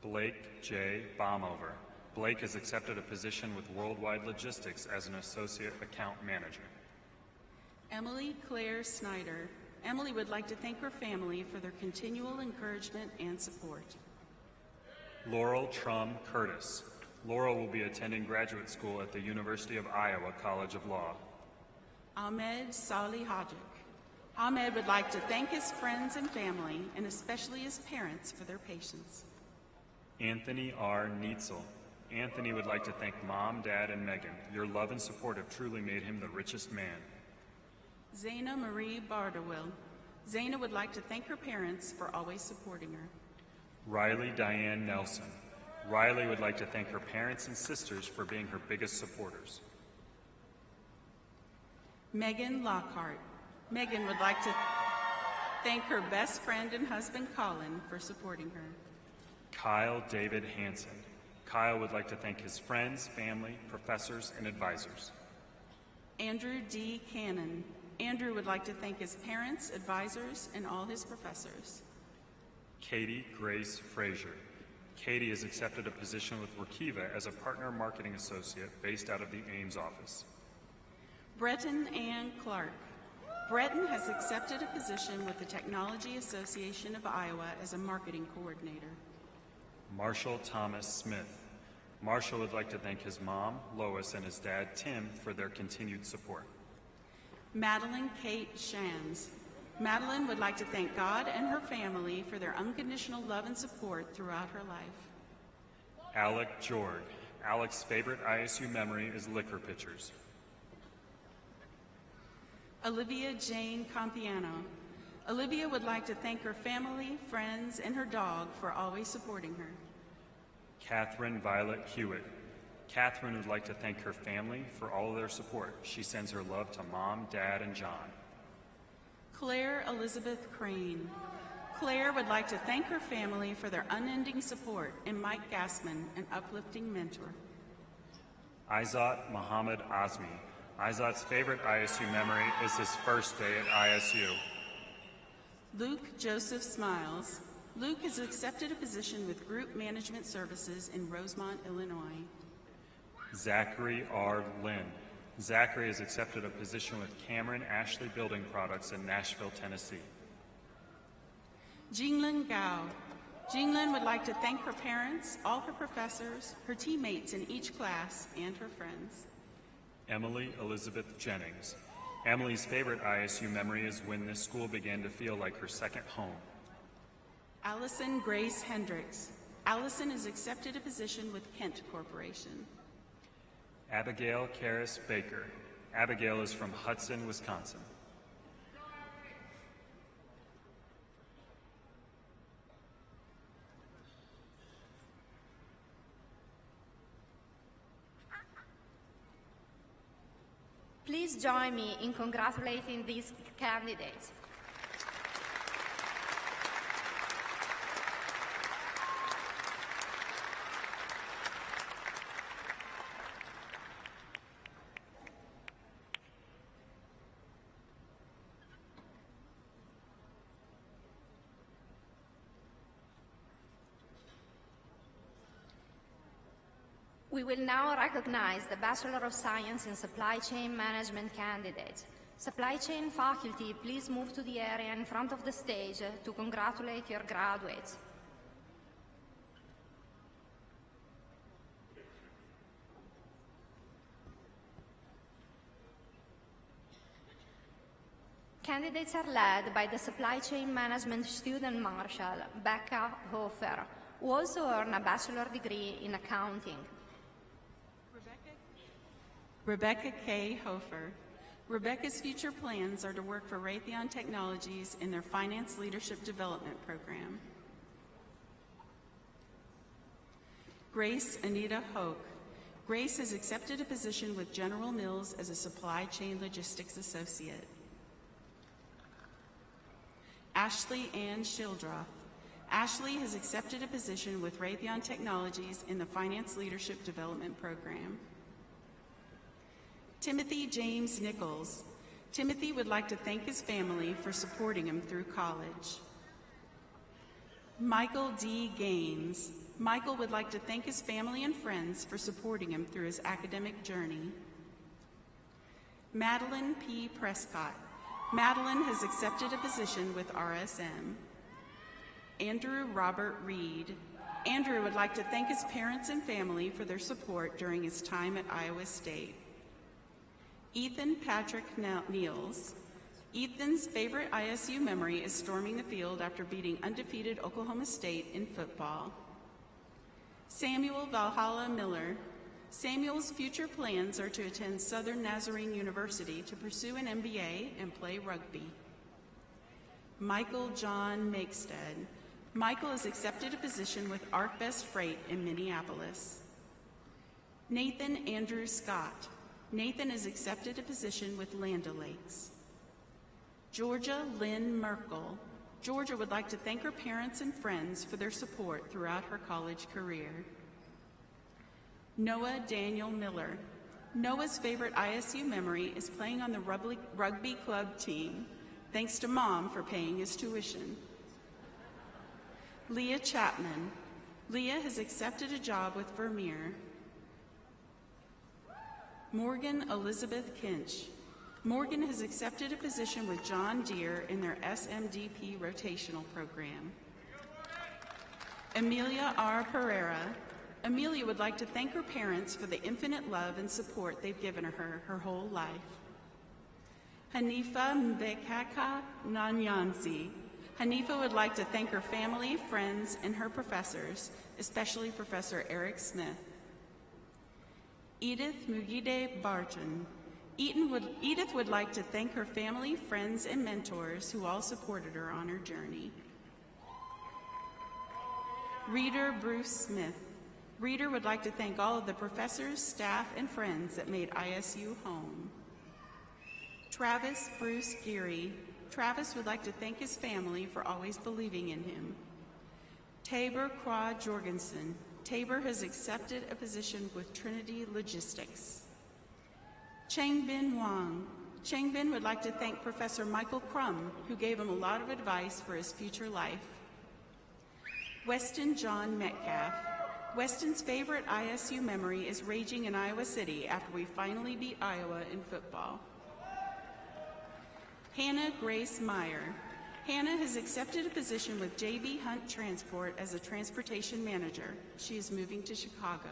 Blake J. Baumover. Blake has accepted a position with Worldwide Logistics as an associate account manager. Emily Claire Snyder. Emily would like to thank her family for their continual encouragement and support. Laurel Trum Curtis. Laurel will be attending graduate school at the University of Iowa College of Law. Ahmed Salih Hajik. Ahmed would like to thank his friends and family, and especially his parents, for their patience. Anthony R. Neitzel. Anthony would like to thank Mom, Dad, and Megan. Your love and support have truly made him the richest man. Zaina Marie Barderwill. Zaina would like to thank her parents for always supporting her. Riley Diane Nelson. Riley would like to thank her parents and sisters for being her biggest supporters. Megan Lockhart. Megan would like to thank her best friend and husband, Colin, for supporting her. Kyle David Hansen. Kyle would like to thank his friends, family, professors, and advisors. Andrew D. Cannon. Andrew would like to thank his parents, advisors, and all his professors. Katie Grace Frazier. Katie has accepted a position with Workiva as a partner marketing associate based out of the Ames office. Breton Ann Clark. Breton has accepted a position with the Technology Association of Iowa as a marketing coordinator. Marshall Thomas Smith. Marshall would like to thank his mom, Lois, and his dad, Tim, for their continued support. Madeline Kate Shams. Madeline would like to thank God and her family for their unconditional love and support throughout her life. Alec Jorg. Alec's favorite ISU memory is liquor pitchers. Olivia Jane Compiano. Olivia would like to thank her family, friends, and her dog for always supporting her. Catherine Violet Hewitt. Catherine would like to thank her family for all of their support. She sends her love to Mom, Dad, and John. Claire Elizabeth Crane. Claire would like to thank her family for their unending support and Mike Gassman, an uplifting mentor. Izat Muhammad Azmi. Izat's favorite ISU memory is his first day at ISU. Luke Joseph Smiles. Luke has accepted a position with Group Management Services in Rosemont, Illinois. Zachary R. Lynn. Zachary has accepted a position with Cameron Ashley Building Products in Nashville, Tennessee. Jinglin Gao. Jinglin would like to thank her parents, all her professors, her teammates in each class, and her friends. Emily Elizabeth Jennings. Emily's favorite ISU memory is when this school began to feel like her second home. Allison Grace Hendricks. Allison has accepted a position with Kent Corporation. Abigail Karras Baker. Abigail is from Hudson, Wisconsin. Please join me in congratulating these candidates. We will now recognize the Bachelor of Science in Supply Chain Management candidates. Supply chain faculty, please move to the area in front of the stage to congratulate your graduates. Candidates are led by the Supply Chain Management Student Marshal, Becca Hofer, who also earned a bachelor degree in accounting. Rebecca K. Hofer. Rebecca's future plans are to work for Raytheon Technologies in their Finance Leadership Development Program. Grace Anita Hoke. Grace has accepted a position with General Mills as a Supply Chain Logistics Associate. Ashley Ann Shildroth. Ashley has accepted a position with Raytheon Technologies in the Finance Leadership Development Program. Timothy James Nichols. Timothy would like to thank his family for supporting him through college. Michael D. Gaines. Michael would like to thank his family and friends for supporting him through his academic journey. Madeline P. Prescott. Madeline has accepted a position with RSM. Andrew Robert Reed. Andrew would like to thank his parents and family for their support during his time at Iowa State. Ethan Patrick Niels. Ethan's favorite ISU memory is storming the field after beating undefeated Oklahoma State in football. Samuel Valhalla Miller. Samuel's future plans are to attend Southern Nazarene University to pursue an MBA and play rugby. Michael John Makestead. Michael has accepted a position with ArcBest Freight in Minneapolis. Nathan Andrew Scott. Nathan has accepted a position with Land O'Lakes. Georgia Lynn Merkel. Georgia would like to thank her parents and friends for their support throughout her college career. Noah Daniel Miller. Noah's favorite ISU memory is playing on the rugby club team, thanks to Mom for paying his tuition. Leah Chapman. Leah has accepted a job with Vermeer. Morgan Elizabeth Kinch. Morgan has accepted a position with John Deere in their SMDP rotational program. Amelia R. Pereira. Amelia would like to thank her parents for the infinite love and support they've given her whole life. Hanifa Mbekaka Nanyansi. Hanifa would like to thank her family, friends, and her professors, especially Professor Eric Smith. Edith Mugide Barton. Edith would like to thank her family, friends, and mentors who all supported her on her journey. Reader Bruce Smith. Reader would like to thank all of the professors, staff, and friends that made ISU home. Travis Bruce Geary. Travis would like to thank his family for always believing in him. Tabor Kwa Jorgensen. Tabor has accepted a position with Trinity Logistics. Changbin Wang. Changbin would like to thank Professor Michael Crum, who gave him a lot of advice for his future life. Weston John Metcalf. Weston's favorite ISU memory is raging in Iowa City after we finally beat Iowa in football. Hannah Grace Meyer. Hannah has accepted a position with J.B. Hunt Transport as a transportation manager. She is moving to Chicago.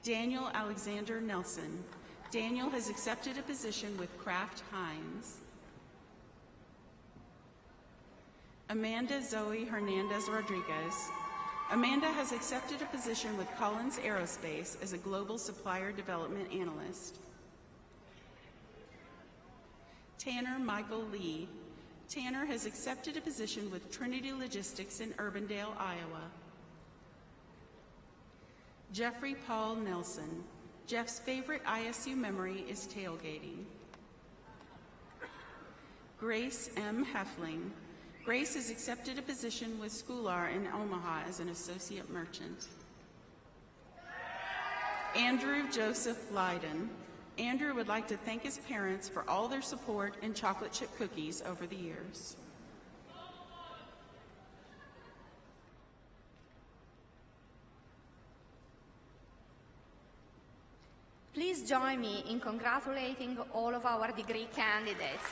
Daniel Alexander Nelson. Daniel has accepted a position with Kraft Heinz. Amanda Zoe Hernandez Rodriguez. Amanda has accepted a position with Collins Aerospace as a global supplier development analyst. Tanner Michael Lee. Tanner has accepted a position with Trinity Logistics in Urbandale, Iowa. Jeffrey Paul Nelson. Jeff's favorite ISU memory is tailgating. Grace M. Heffling. Grace has accepted a position with Schoolar in Omaha as an associate merchant. Andrew Joseph Lydon. Andrew would like to thank his parents for all their support and chocolate chip cookies over the years. Please join me in congratulating all of our degree candidates.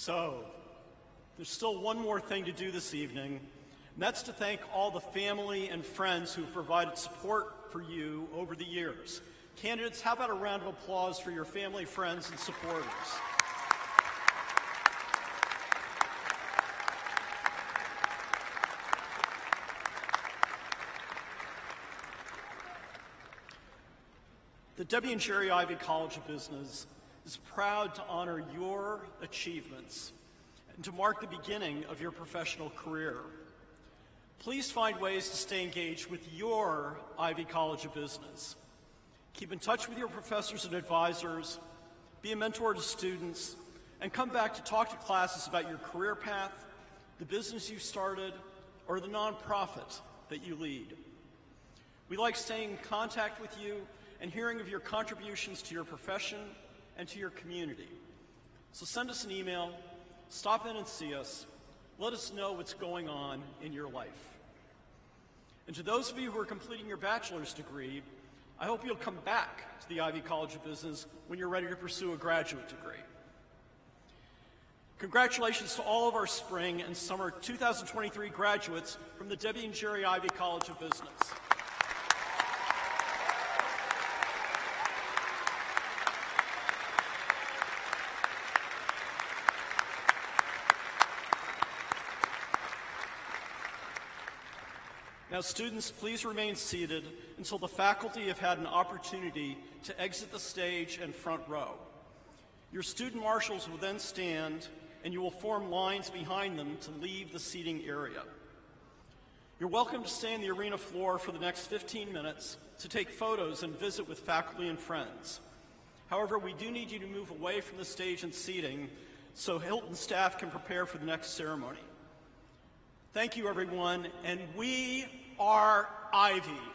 So, there's still one more thing to do this evening, and that's to thank all the family and friends who've provided support for you over the years. Candidates, how about a round of applause for your family, friends, and supporters? The Debbie and Jerry Ivy College of Business is proud to honor your achievements and to mark the beginning of your professional career. Please find ways to stay engaged with your Ivy College of Business. Keep in touch with your professors and advisors, be a mentor to students, and come back to talk to classes about your career path, the business you started, or the nonprofit that you lead. We like staying in contact with you and hearing of your contributions to your profession and to your community. So send us an email, stop in and see us, let us know what's going on in your life. And to those of you who are completing your bachelor's degree, I hope you'll come back to the Ivy College of Business when you're ready to pursue a graduate degree. Congratulations to all of our spring and summer 2023 graduates from the Debbie and Jerry Ivy College of Business. Now, students, please remain seated until the faculty have had an opportunity to exit the stage and front row. Your student marshals will then stand, and you will form lines behind them to leave the seating area. You're welcome to stay on the arena floor for the next 15 minutes to take photos and visit with faculty and friends. However, we do need you to move away from the stage and seating so Hilton staff can prepare for the next ceremony. Thank you, everyone, and we are Ivy.